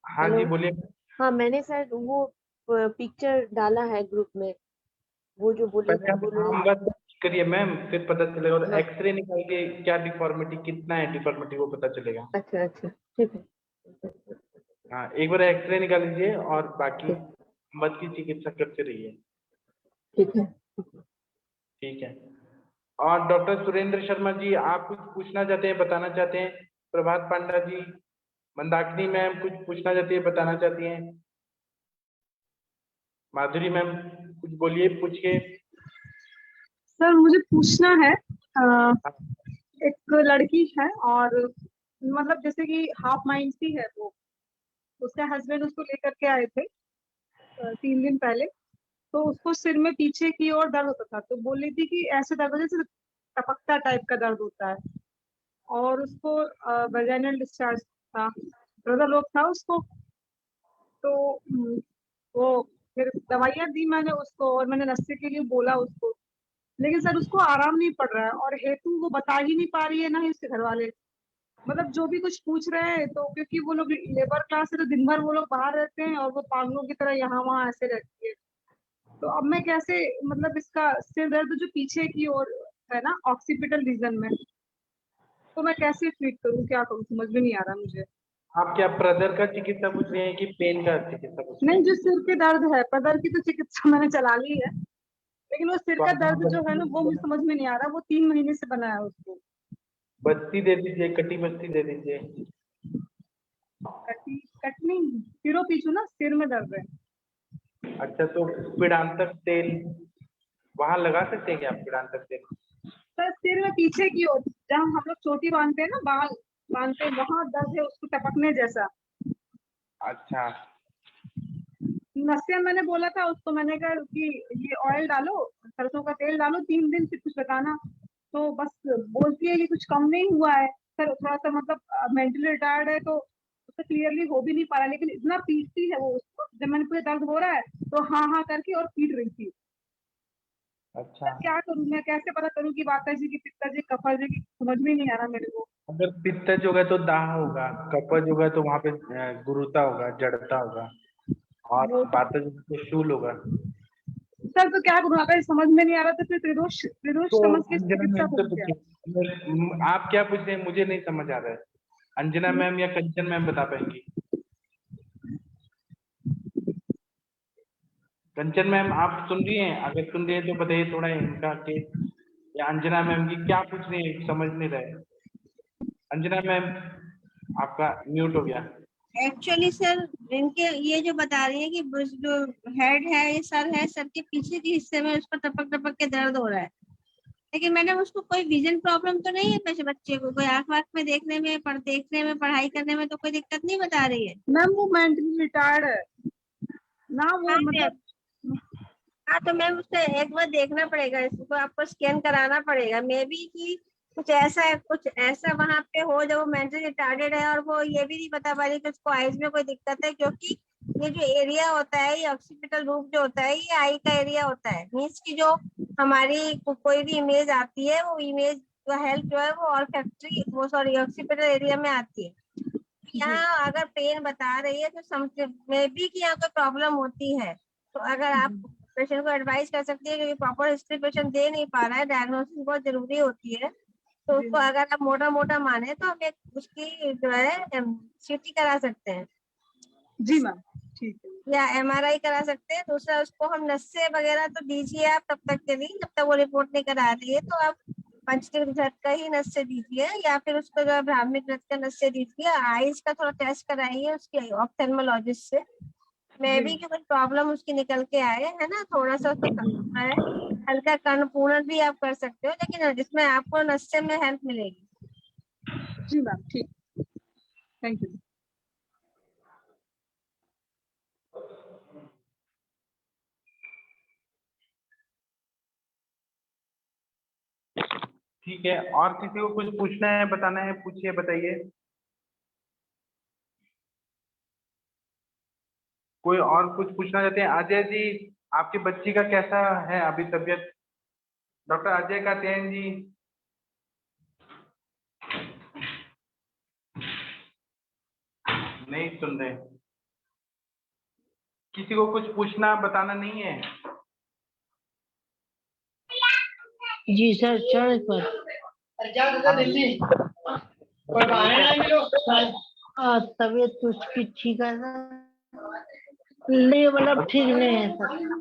हाँ हेलो। जी बोलिए। हाँ मैंने सर वो पिक्चर डाला है ग्रुप में, वो जो बोले पहले आप बोल रहे। नाम बस करिए मैम, फिर पता चलेगा, और हाँ एक्सरे निकाल के क्या डिफॉर्मिटी, कितना है डिफॉर्मिटी वो पता चलेगा। अच्छा अच्छा ठीक है। हाँ एक बार एक्सरे निकाल लीजिए, और बाकी ठीक मत की चिकित्सा करते रहिए। ठीक है। ठीक है। और डॉक्टर सुरेंद्र शर्मा जी, आप कुछ पूछना चाहते हैं, बताना चाहते हैं? प्रभात पांडा जी, मंदाकिनी मैम कुछ पूछना चाहती है, बताना चाहती हैं? माधुरी मैम कुछ बोलिए, पूछिए। सर मुझे पूछना है, एक लड़की है और मतलब जैसे कि हाफ माइंड सी है वो, उसका हस्बैंड उसको लेकर के आए थे 3 दिन पहले। तो उसको सिर में पीछे की ओर दर्द होता था, तो बोल रही थी कि ऐसे दर्द जैसे टपकता टाइप का दर्द होता है, और उसको वेजाइनल डिस्चार्ज था, ब्रदर लोग था उसको। तो वो फिर दवाइयाँ दी मैंने उसको, और मैंने नस्से के लिए बोला उसको, लेकिन सर उसको आराम नहीं पड़ रहा है, और हेतु वो बता ही नहीं पा रही है, ना ही उसके घर वाले। मतलब जो भी कुछ पूछ रहे हैं, तो क्योंकि वो लोग लेबर क्लास है तो दिन भर वो लोग बाहर रहते हैं, और वो पागलों की तरह यहाँ वहाँ ऐसे रहती है। तो अब मैं कैसे, मतलब इसका सिर दर्द जो पीछे की ओर है ना, ऑक्सीपिटल रीजन में, तो मैं कैसे ट्रीट करूँ, क्या करूँ, समझ में नहीं आ रहा मुझे। आप क्या ब्रदर का चिकित्सा पूछ रहे हैं कि पेन का चिकित्सा पूछ रहे नहीं, हैं? जो सिर के दर्द है, पदर की तो चिकित्सा मैंने चला ली है, लेकिन वो सिर तो का आप दर्द जो है ना, वो मुझे समझ में नहीं आ रहा। वो 3 महीने से बना है उसको। बस्ती दे दीजिए, कटी बस्ती दे दीजिए। कटनी सिरों पीछू ना, सिर में दर्द है। अच्छा, तो पीड़ांतक तेल वहां लगा सकते हैं क्या आप, पीड़ांतक तेल? सर सिर में पीछे की ओर, जहाँ हम लोग चोटी बांधते हैं ना, बाल बांधते हैं, वहां दर्द है उसको टपकने जैसा। अच्छा, नस्या मैंने बोला था उसको, मैंने कहा कि ये ऑयल डालो, सरसों का तेल डालो 3 दिन, फिर कुछ बताना। तो बस बोलती है कि कुछ कम नहीं हुआ है सर, थोड़ा सा मतलब मेंटली रिटायर्ड है, तो उससे क्लियरली हो भी नहीं पा रहा, लेकिन इतना पीटती है वो उसको। जब मैंने पूरे दर्द हो रहा है तो हाँ हाँ करके और पीट रही थी। अच्छा। क्या करूं मैं, कैसे पता करूं कि वाता जी की, पित्ता जी, कफा जी की, समझ में नहीं आ रहा मेरे को। अगर पित्तज होगा तो दाह होगा, कपज होगा तो वहां पे गुरुता होगा, जड़ता होगा, और वातज होगा तो शूल होगा। सर तो क्या करूं, अगर समझ में नहीं आ रहा तो फिर त्रिदोष त्रिदोष तो समझ के अंजना चिकित्सा मैम से करूं क्या? पूछिए, आप क्या पूछ रहे हैं, मुझे नहीं समझ आ रहा है। अंजना मैम या कंचन मैम बता पाएंगी? कंचन मैम आप सुन रही हैं? अगर सुन रही है तो बताइए थोड़ा इनका के, या अंजना मैम की क्या पूछ रही है, समझ नहीं रहे। अंजना मैम आपका म्यूट हो गया। एक्चुअली सर, इनके ये जो बता रही है कि जो हेड है, ये सर है, सर के पीछे के हिस्से में उसको टपक टपक के दर्द हो रहा है। लेकिन मैंने उसको, कोई विजन प्रॉब्लम तो नहीं है वैसे बच्चे को, कोई आंख वाँख में देखने में, पढ़ाई करने में तो कोई दिक्कत नहीं बता रही है? मैम वो मेंटली रिटायर्ड है ना, वो मतलब। हाँ, तो मैम उससे एक बार देखना पड़ेगा, इसको आपको स्कैन कराना पड़ेगा, मे बी कि कुछ ऐसा वहां पे हो जो वो मेंटली रिटार्डेड है, और वो ये भी नहीं बता पा रही कि उसको आईज में कोई दिक्कत है, क्योंकि ये जो एरिया होता है, ये ऑक्सीपिटल रूप जो होता है, ये आई का एरिया होता है। मीन्स की जो हमारी कोई भी इमेज आती है, वो इमेज का हेल्प जो है वो ऑक्सीपिटल एरिया में आती है। यहाँ अगर पेन बता रही है तो मे बी कि यहाँ कोई प्रॉब्लम होती है। तो अगर आप पेशेंट को एडवाइस कर सकती है, क्योंकि प्रॉपर हिस्ट्री पेशेंट दे नहीं पा रहा है, डायग्नोसिस बहुत जरूरी होती है, तो उसको अगर आप मोटा मोटा माने तो हम एक उसकी जो है सीटी करा सकते हैं। जी मैम, ठीक है। या एमआरआई करा सकते हैं। दूसरा, उसको हम नस्से वगैरह तो दीजिए आप तब तक के लिए, जब तक वो रिपोर्ट नहीं करा रही है, तो आप पंचतीर्थ घट का ही नस्से दीजिए, या फिर उसको जो ब्राह्मणी घट का नस्से दीजिए। आईज का थोड़ा टेस्ट कराइए उसकी ऑप्थेल्मोलॉजिस्ट से, मे बी कि कुछ प्रॉब्लम उसकी निकल के आए, है ना, थोड़ा सा उसको है, हल्का कर्णपूरण भी आप कर सकते हो, लेकिन इसमें आपको नस्से में हेल्प मिलेगी। जी मैम, ठीक, थैंक यू। ठीक है, और किसी को कुछ पूछना है, बताना है, पूछिए, बताइए। कोई और कुछ पूछना चाहते हैं? अजय जी, आपकी बच्ची का कैसा है अभी तबीयत? डॉक्टर अजय कात्यायन जी। नहीं सुन रहे? किसी को कुछ पूछना बताना नहीं है? जी सर, चढ़ पर तबीयत तो उसकी ठीक है सर, नहीं मतलब ठीक नहीं है सर,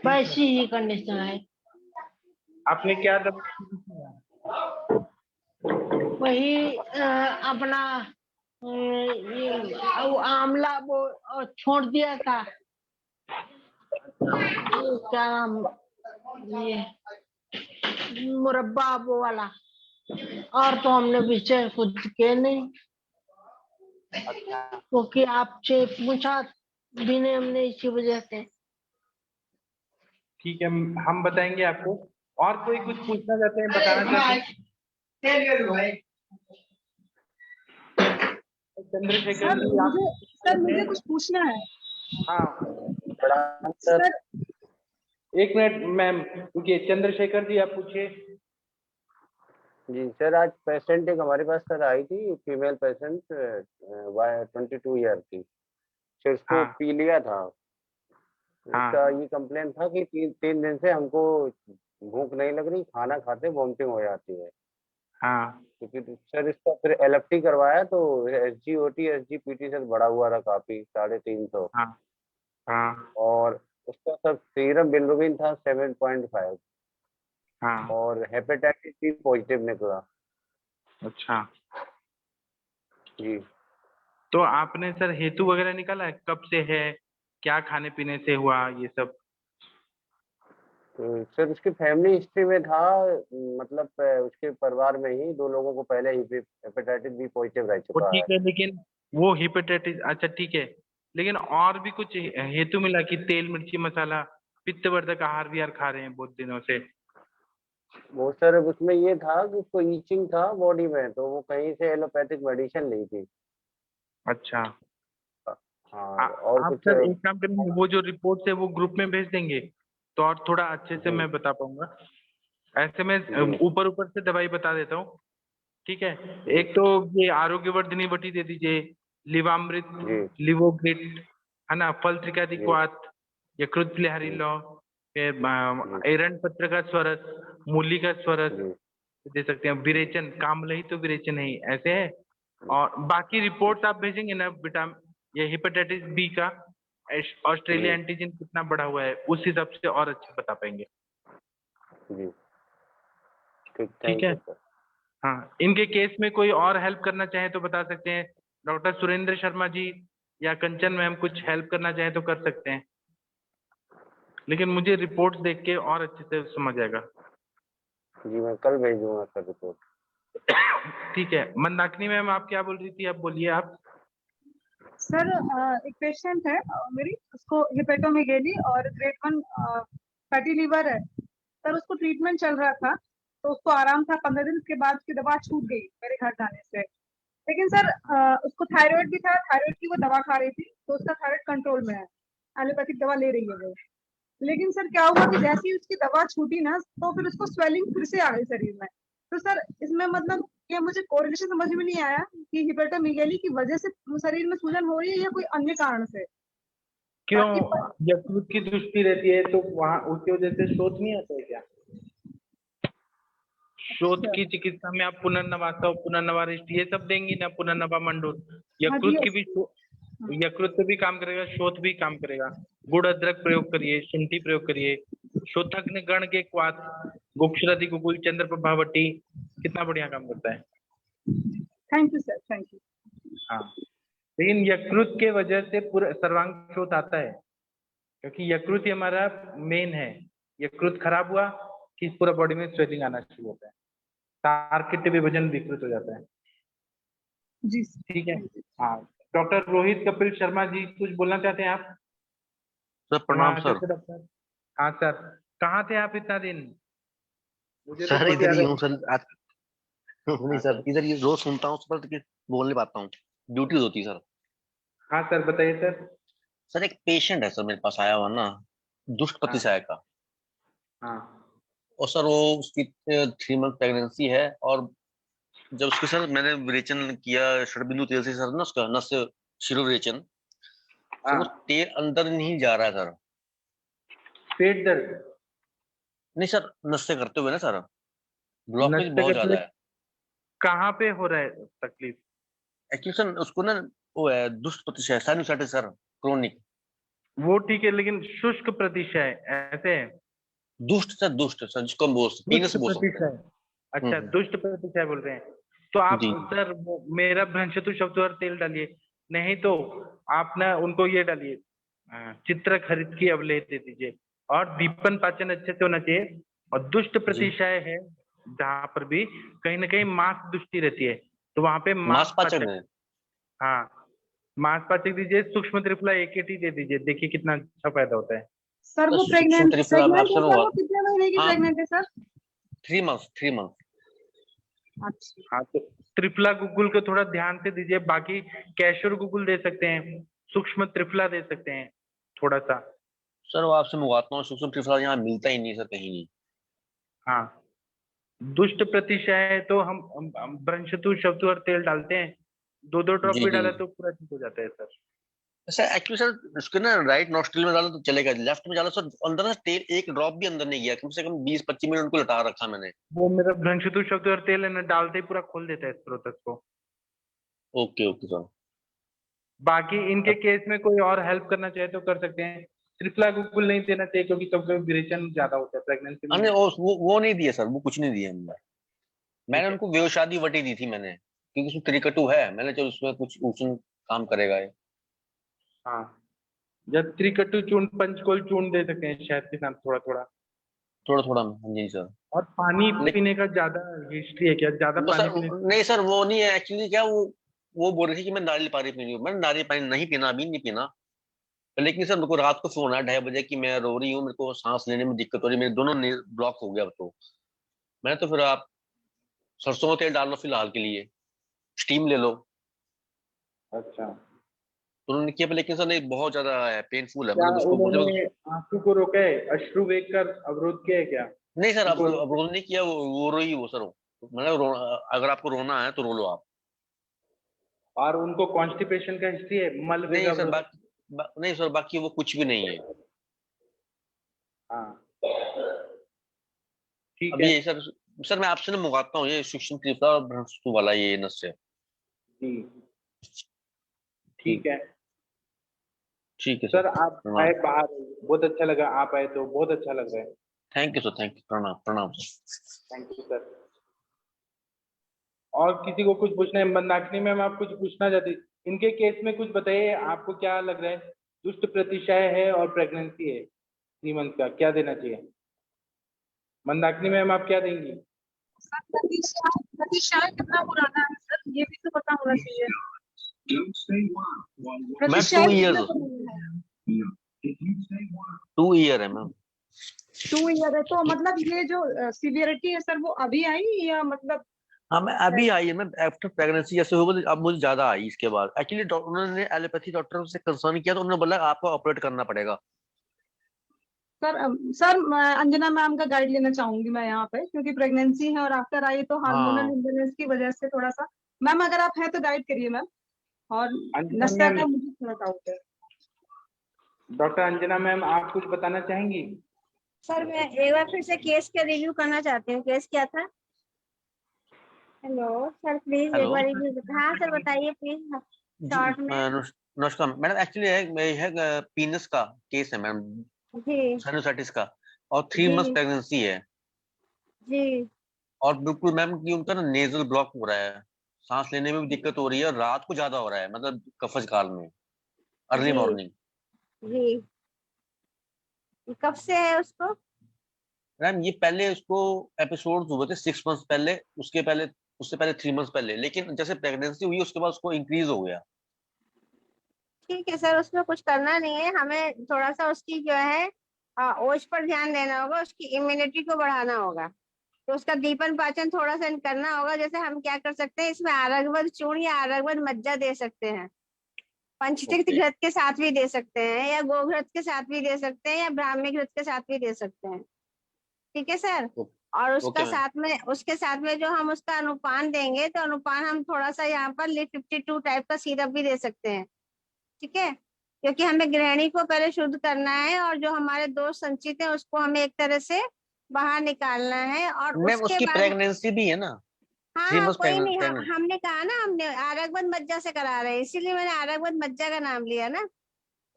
वैसी ही कंडीशन है। आपने क्या दवा? वही अपना ये वो आंवला वो छोड़ दिया था। ये क्या नाम, ये मुरब्बा वो वाला, और तो हमने विषय कुछ किए नहीं, क्योंकि आपसे पूछा भी नहीं हमने इसी वजह से। ठीक है, हम बताएंगे आपको। और कोई कुछ पूछना चाहते हैं, बताना चाहते हैं? चंद्रशेखर जी आप? सर मुझे कुछ पूछना है। हाँ सर, एक मिनट मैम, रुकिए। चंद्रशेखर जी आप पूछिए। जी सर, आज पेशेंट एक हमारे पास सर आई थी, फीमेल पेशेंट 22 ईयर की। सर उसको पीलिया था। उसका ये कंप्लेन था कि तीन दिन से हमको भूख नहीं लग रही, खाना खाते वॉमिटिंग हो जाती है। क्योंकि सर इसका फिर LFT करवाया तो SGOT SGPT सर बढ़ा हुआ था काफी, 350। और उसका सर सीरम बिलिरुबिन था 7.5। और हेपेटाइटिस बी पॉजिटिव निकला। अच्छा, जी। तो आपने सर हेतु वगैरह निकाला है, कब से है, क्या खाने पीने से हुआ, ये सब? तो सर उसकी फैमिली हिस्ट्री में था, मतलब उसके परिवार में ही 2 लोगों को पहले ही हेपेटाइटिस बी पॉजिटिव रह वो चुका ठीक है, लेकिन वो हेपेटाइटिस, अच्छा ठीक है, लेकिन और भी कुछ हेतु मिला कि तेल मिर्ची मसाला पित्तवर्धक आहार विहार खा रहे हैं बहुत दिनों से? वो सर उसमें ये था कि उसको ईचिंग था बॉडी में, तो वो कहीं से एलोपैथिक मेडिसिन ली थी। अच्छा, हाँ। और आप कुछ सर एक काम करेंगे, वो जो रिपोर्ट है वो ग्रुप में भेज देंगे तो और थोड़ा अच्छे से मैं बता पाऊंगा। ऐसे में ऊपर ऊपर से दवाई बता देता हूँ, ठीक है? एक तो ये आरोग्यवर्धिनी बटी दे दीजिए, लिवामृत, लिवोग्रिट, है ना, फल त्रिकादिक्वात, यकृत प्लेहरिलो, एरंड पत्र का स्वरस, मूली का स्वरस दे सकते हैं, विरेचन, कामलही तो विरेचन है, ऐसे है। और बाकी रिपोर्ट आप भेजेंगे ना ये हेपेटाइटिस बी का ऑस्ट्रेलिया एंटीजन कितना बढ़ा हुआ है, उस हिसाब से और अच्छे बता पाएंगे। जी ठीक है। हाँ, इनके केस में कोई और हेल्प करना चाहे तो बता सकते हैं। डॉक्टर सुरेंद्र शर्मा जी या कंचन मैम कुछ हेल्प करना चाहे तो कर सकते हैं, लेकिन मुझे रिपोर्ट्स देख के और अच्छे से समझ आएगा। जी मैं कल भेज दूंगा सर रिपोर्ट। ठीक है, मंदाकिनी मैम आप क्या बोल रही थी, अब बोलिए आप। सर एक पेशेंट है मेरी, उसको हेपेटोमेगेली और ग्रेड 1 फैटी लीवर है। सर उसको ट्रीटमेंट चल रहा था, तो उसको आराम था। 15 दिन के बाद उसकी दवा छूट गई मेरे घर जाने से। लेकिन सर उसको थायराइड भी था, थायराइड की वो दवा खा रही थी, तो उसका थायराइड कंट्रोल में है, एलोपैथिक दवा ले रही है वो। लेकिन सर क्या हुआ कि जैसे ही उसकी दवा छूटी ना, तो फिर उसको स्वेलिंग फिर से आ गई शरीर में। तो सर इसमें मतलब ये मुझे कोरिलेशन समझ में नहीं आया कि हिपेटोमेगेली की वजह से शरीर में सूजन हो रही है या कोई अन्य कारण से। क्यों, यकृत की दृष्टि रहती है तो वहाँ उसकी वजह से शोथ नहीं आता है क्या? शोथ की चिकित्सा में आप पुनर्नवासव, पुनर्नवारिष्ट ये सब देंगी ना, पुनर्नवा मंडोर। यकृत की भी, यकृत भी काम करेगा, शोथ भी काम करेगा। गुड़ अदरक प्रयोग करिए, शुंठी प्रयोग करिए, शोथग्न गण के क्वाथ, गुक्षरति गुगुल चंद्र प्रभावटी, कितना बढ़िया काम करता है। Thank you sir, thank you. हाँ, लेकिन यकृत के वजह से पूरा सर्वांग शोथ आता है, क्योंकि यकृत ही हमारा मेन है। यकृत खराब हुआ कि पूरा बॉडी में स्वेलिंग आना शुरू होता है, तार्किक विभाजन विकृत हो जाता है। जी ठीक है। हाँ, डॉक्टर रोहित कपिल शर्मा जी कुछ बोलना चाहते हैं आप? सर प्रणाम सर। डॉक्टर, हाँ सर, कहाँ थे आप इतना दिन? मुझे सर इधर ही हूँ सर आज। नहीं सर, इधर ये रोज सुनता हूँ पर बोल नहीं पाता हूँ, ड्यूटी होती है सर। हाँ सर, बताइए सर। सर एक पेशेंट है सर मेरे पास आया हुआ ना, दुष्ट प्रतिशय का। हाँ। और सर वो उसकी 3 मंथ प्रेगनेंसी है, और जब उसके सर मैंने विरेचन किया षडबिंदु तेल से सर ना, उसका नस शिरो विरेचन, सर वो तेल अंदर नहीं जा रहा है सर। पेट दर्द? नहीं सर, नस से करते हुए ना सर, ब्लॉकेज बहुत ज्यादा है। कहाँ पे हो रहा है तकलीफ? एक्चुअली सर उसको ना वो है दुष्ट प्रतिशय, साइनोसाइटिस सर, क्रोनिक। वो ठीक है, लेकिन शुष्क प्रतिशय ऐसे है? दुष्ट सर जिसको हम पीनस बोल सकते हैं। प्रतिशय। अच्छा, दुष्ट प्रतिशय बोल रहे हैं। तो आप जी। सर मेरा भ्रंशतु शब्दवर तेल डालिए, नहीं तो आप ना उनको ये डालिए, चित्रक हरित की अवलेह दे दीजिए। और दीपन पाचन अच्छे से होना चाहिए। और दुष्ट प्रतिशय है जहाँ पर भी कहीं ना कहीं मांस दुष्टि रहती है, तो वहां पे मांस पाचक है। हाँ, मांस पाचक दीजिए। सूक्ष्म त्रिफला AKT दे दीजिए, देखिए कितना अच्छा फायदा होता है। सर वो सूक्ष्म प्रेग्नेंट त्रिफला मैं है आपसे सर, लूंगा। वो कितने महीने की हाँ। प्रेग्नेंट है सर? 3 मंथ। अच्छा। हाँ, तो त्रिफला गुगुल को थोड़ा ध्यान से दीजिए। बाकी कैशोर गुगुल दे सकते हैं, सूक्ष्म त्रिफला दे सकते हैं थोड़ा सा। सर वो आपसे मंगवाता हूँ, सूक्ष्म त्रिफला यहाँ मिलता ही नहीं सर कहीं नहीं। हाँ, दुष्ट प्रतिशय है तो हम ब्रंशतु शब्दवर तेल डालते हैं, 2-2 ड्रॉप जी भी जी डाला तो पूरा ठीक हो जाता है सर। सर एक्चुअली सर उसके ना राइट नॉस्ट्रिल में डालो तो चलेगा, लेफ्ट में डालो सर अंदर ना तेल एक ड्रॉप भी अंदर नहीं गया, कम से कम 20-25 मिनट को लटा रखा मैंने। वो मेरा ब्रंशतु शब्दवर तेल है ना, डालते ही पूरा खोल देता है स्रोतस को। Okay sir. बाकी इनके केस में कोई और हेल्प करना चाहे तो कर सकते हैं। त्रिफला गुगुल नहीं देना चाहिए क्योंकि कभी कभी विरेचन ज्यादा होता है प्रेगनेंसी में। नहीं वो नहीं दिया सर, वो कुछ नहीं दिया मैंने उनको व्यवशादी वटी दी थी मैंने, क्योंकि उसमें त्रिकटु है, मैंने चलो उसमें कुछ उष्ण काम करेगा ये। हाँ, जब त्रिकटु चूर्ण, पंचकोल चूर्ण दे सकते हैं शहद के साथ थोड़ा थोड़ा। हाँ जी सर। और पानी पीने का ज्यादा हिस्ट्री है क्या? ज्यादा वो पानी सर पीने? नहीं सर वो नहीं है एक्चुअली, क्या वो बोल रही थी कि मैं नारियल पानी पी रही हूँ, मैंने नारियल पानी नहीं पीना, अभी नहीं पीना। लेकिन सर मेरे को रात को फोन आया 2:30 बजे कि मैं रो रही हूँ, मेरे को सांस लेने में दिक्कत हो रही है, मेरे दोनों ब्लॉक हो गया। तो मैंने तो फिर आप सरसों का तेल डाल लो फिलहाल के लिए, स्टीम ले लो। अच्छा, तो उन्होंने किया, लेकिन सर नहीं बहुत ज्यादा है, पेनफुल है, क्या मतलब उसको उन्होंने आंसू को रोका है, अश्रु वेग का अवरोध किया है क्या? नहीं सर उनको- अब रोने नहीं किया, वो रोई वो सर, मतलब अगर आपको रोना है तो रो लो आप। और उनको कॉन्स्टिपेशन का हिस्ट्री है, मल वेग नहीं सर अवरोध? नहीं सर बाकी वो कुछ भी नहीं है। हाँ, ठीक अभी है ये सर मैं आपसे ना मंगवाता हूँ ये सूक्ष्म त्रिफला और ब्रह्मस्तु वाला ये नस्य। जी, ठीक है ठीक है सर। आप आए बाहर, बहुत अच्छा लगा, आप आए तो बहुत अच्छा लग रहा है। Thank you sir, thank you, प्रणाम सर। Thank you sir. और किसी को कुछ पूछना है? मंदाकिनी मैम आप कुछ पूछना चाहती? इनके केस में कुछ बताइए, आपको क्या लग रहा है? दुष्ट प्रतिशय है और प्रेगनेंसी है 3 मंथ का, क्या देना चाहिए? मंदाकिनी मैम आप क्या देंगी? प्रतिशय कितना पुराना है सर, ये भी तो पता होना चाहिए। मैं 2 ईयर है मैम। 2 ईयर है तो मतलब ये जो सीवियरिटी है सर वो अभी आई या मतलब? हाँ मैं अभी आई है, मैं आफ्टर प्रेगनेंसी जैसे हो गई, अब मुझे ज्यादा आई इसके बाद। एक्चुअली उन्होंने एलोपैथी डॉक्टर से कंसर्न किया तो उन्होंने बोला आपको ऑपरेट करना पड़ेगा। सर मैं अंजना मैम का गाइड लेना चाहूंगी मैं यहाँ पे, क्योंकि प्रेगनेंसी है और आफ्टर आई तो हार्मोनल इम्बैलेंस की वजह से थोड़ा सा। मैम अगर आप है तो गाइड करिए मैम। और नस्या का मुझे थोड़ा डाउट है। डॉक्टर अंजना मैम आप कुछ बताना चाहेंगी? सर मैं एक बार फिर से केस का रिव्यू करना चाहती हूँ। केस क्या था? हेलो सर, प्लीज एक बार रिव्यू। हाँ सर बताइए प्लीज शॉर्ट में। नमस्कार मैडम, एक्चुअली है पीनस का केस है मैम जी साइनोसाइटिस का, और 3 मंथ प्रेगनेंसी है जी। और बिल्कुल मैम कि उनका ना नेजल ब्लॉक हो रहा है, सांस लेने में भी दिक्कत हो रही है, और रात को ज्यादा हो रहा है, मतलब कफज काल में अर्ली मॉर्निंग। जी, ये कब से है उसको? मैम ये पहले उसको एपिसोड हुए थे 6 मंथ्स पहले, उससे पहले 3 मंथ्स पहले, लेकिन जैसे प्रेगनेंसी हुई उसके बाद उसको इंक्रीज हो गया। ठीक है सर, उसमें कुछ करना नहीं है, हमें थोड़ा सा उसकी जो है ओज पर ध्यान देना होगा, उसकी इम्यूनिटी को बढ़ाना होगा। तो उसका दीपन पाचन थोड़ा सा करना होगा। जैसे हम क्या कर सकते हैं, इसमें आरगवद चूर्ण या आरगवद मज्जा दे सकते हैं, पंचतीर्थ घृत के साथ भी दे सकते हैं, या गोघृत के साथ भी दे सकते हैं, या ब्राह्मी घृत के साथ भी दे सकते हैं। ठीक है सर। और उसके साथ में जो हम उसका अनुपान देंगे, तो अनुपान हम थोड़ा सा यहाँ पर LIT52 टाइप का सिरप भी दे सकते हैं। ठीक है, क्योंकि हमें गृहिणी को पहले शुद्ध करना है और जो हमारे दोष संचित है उसको हमें एक तरह से बाहर निकालना है। और उसके बाद प्रेगनेंसी भी है ना। हाँ कोई नहीं, हमने कहा ना हमने आरगवद मज्जा से करा रहे हैं, इसीलिए मैंने आरगवद मज्जा का नाम लिया ना।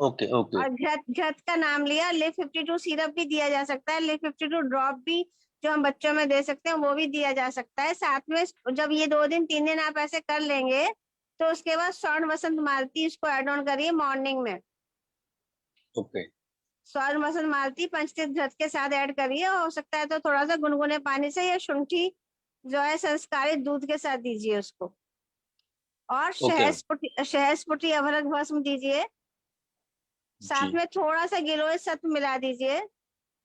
ओके ओके और झट का नाम लिया। लिव 52 सिरप भी दिया जा सकता है, लिव 52 ड्रॉप भी जो हम बच्चों में दे सकते हैं वो भी दिया जा सकता है। साथ में जब ये 2 दिन 3 दिन आप ऐसे कर लेंगे तो उसके बाद स्वर्ण वसंत मालती इसको एड ऑन करिए मॉर्निंग में। ओके स्वर्ण वसंत मालती पंचतीर्थ घृत के साथ ऐड करिए। हो सकता है तो थोड़ा सा गुनगुने पानी से या शुंठी जो है संस्कारित दूध के साथ दीजिए उसको। और शहस्पुटी अभरक भस्म दीजिए। साथ में थोड़ा सा गिलोय सत्व मिला दीजिए,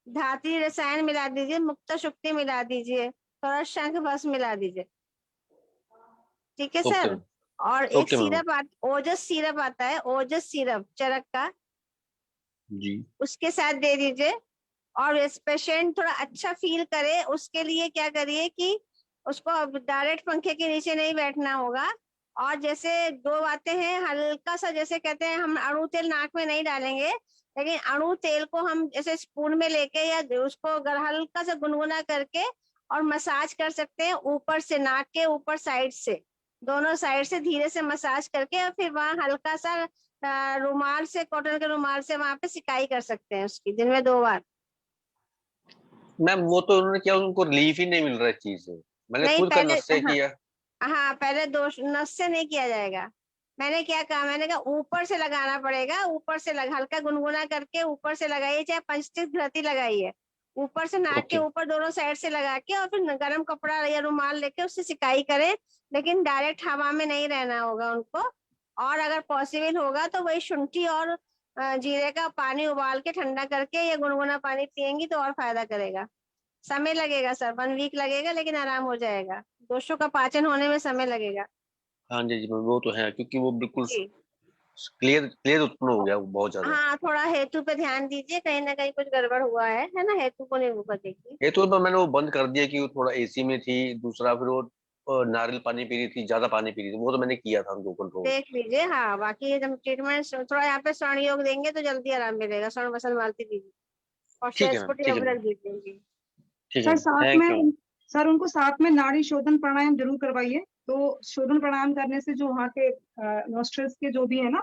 धात्री रसायन मिला दीजिए, मुक्ता शुक्ति मिला दीजिए, थोड़ा शंख भस्म मिला दीजिए। ठीक है सर। और एक सिरप ओजस सिरप आता है, ओजस सिरप चरक का जी, उसके साथ दे दीजिए। और इस पेशेंट थोड़ा अच्छा फील करे उसके लिए क्या करिए कि उसको डायरेक्ट पंखे के नीचे नहीं बैठना होगा। और जैसे 2 बातें हैं, हल्का सा जैसे कहते हैं हम अणु तेल नाक में नहीं डालेंगे, लेकिन अणु तेल को हम जैसे स्पून में लेके या उसको हल्का सा गुनगुना करके और मसाज कर सकते हैं ऊपर से, नाक के ऊपर साइड से, दोनों साइड से धीरे से मसाज करके, और फिर वहाँ हल्का सा रुमाल से, कॉटन के रुमाल से वहां पे सिकाई कर सकते हैं उसकी दिन में 2 बार। मैम वो तो उन्होंने किया, उनको रिलीफ ही नहीं मिल रहा है चीज से। मैंने नहीं, खुद का नस से किया। हाँ पहले 2 नस से नहीं किया जाएगा। मैंने क्या कहा, मैंने कहा ऊपर से लगाना पड़ेगा, ऊपर से हल्का गुनगुना करके ऊपर से लगाइए, चाहे पंचतीर्थ घृति लगाइए, ऊपर से नाक के ऊपर दोनों साइड से लगा के, और फिर गर्म कपड़ा या रुमाल लेके उससे सिकाई करें, लेकिन डायरेक्ट हवा में नहीं रहना होगा उनको। और अगर पॉसिबल होगा तो वही शुंठी और जीरे का पानी उबाल के ठंडा करके या गुनगुना पानी पियेंगी तो और फायदा करेगा। समय लगेगा सर, 1 वीक लगेगा, लेकिन आराम हो जाएगा। दोषों का पाचन होने में समय लगेगा। हाँ जी वो तो है, क्योंकि वो बिल्कुल क्लियर उत्पन्न हो गया बहुत ज्यादा। हाँ थोड़ा हेतु पे ध्यान दीजिए, कहीं ना कहीं कुछ गड़बड़ हुआ है ना, हेतु को नहीं ऊपर देखिए। हेतु तो मैंने वो बंद कर दिया कि वो थोड़ा एसी में थी, दूसरा फिर वो नारियल पानी पी रही थी, ज्यादा पानी पी रही थी, वो तो मैंने किया था उनको कंट्रोल। देख लीजिए। हाँ बाकी जब ट्रीटमेंट थोड़ा यहाँ पे स्वर्ण योग देंगे तो जल्दी आराम मिलेगा। स्वर्ण वसन मालती दीजिए और शेषपुटी अभ्रक दीजिए। सर साथ में सर उनको साथ में नाड़ी शोधन प्राणायाम जरूर करवाइए। तो शोधन प्राणायाम करने से जो वहाँ के नोस्ट्रल्स के जो भी है ना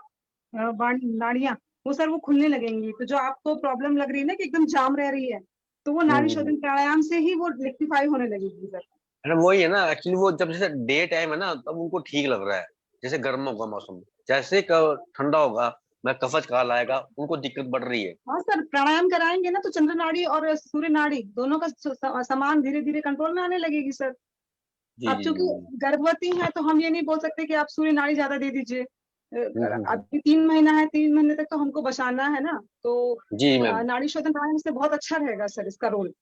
नाड़ियां, वो सर वो खुलने लगेंगी। तो जो आपको प्रॉब्लम लग रही है ना कि एकदम जाम रह रही है, तो वो नाड़ी शोधन प्राणायाम से ही वो रेक्टिफाई होने लगेगी सर। वही है ना, एक्चुअली वो जब जैसे डे टाइम है ना तब उनको ठीक लग रहा है, जैसे गर्म होगा मौसम, जैसे ठंडा होगा मैं कफज काल आएगा उनको दिक्कत बढ़ रही है। हाँ सर, प्राणायाम कराएंगे ना तो चंद्र नाड़ी और सूर्य नाड़ी दोनों का समान धीरे धीरे कंट्रोल में आने लगेगी सर। अब चूंकि गर्भवती है तो हम ये नहीं बोल सकते कि आप सूर्य नाड़ी ज्यादा दे दीजिए। अभी 3 महीना है, 3 महीने तक तो हमको बचाना है ना, तो नाड़ी शोधन प्राणायाम से बहुत अच्छा रहेगा सर इसका रोल।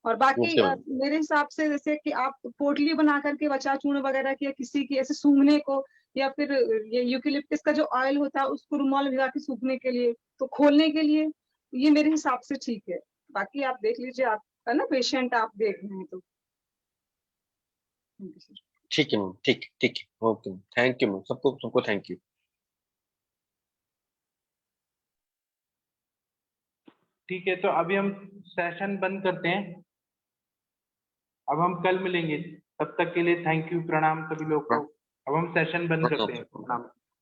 और बाकी मेरे हिसाब से जैसे कि आप पोटली बना करके बचा चूर्ण वगैरह की, या किसी की ऐसे सूंघने को, या फिर ये यूकेलिप्टस का जो ऑयल होता है उसको रुमाल भिगा के सूखने के लिए, तो खोलने के लिए, ये मेरे हिसाब से ठीक है। बाकी आप देख लीजिए, आपका ना पेशेंट आप देख रहे हैं तो। ठीक है मैम, ठीक ओके, थैंक यू मैम, सबको थैंक यू। ठीक है, तो अभी हम सेशन बंद करते हैं। अब हम कल मिलेंगे, तब तक के लिए थैंक यू, प्रणाम सभी लोग को। अब हम सेशन बंद करते हैं। प्रणाम।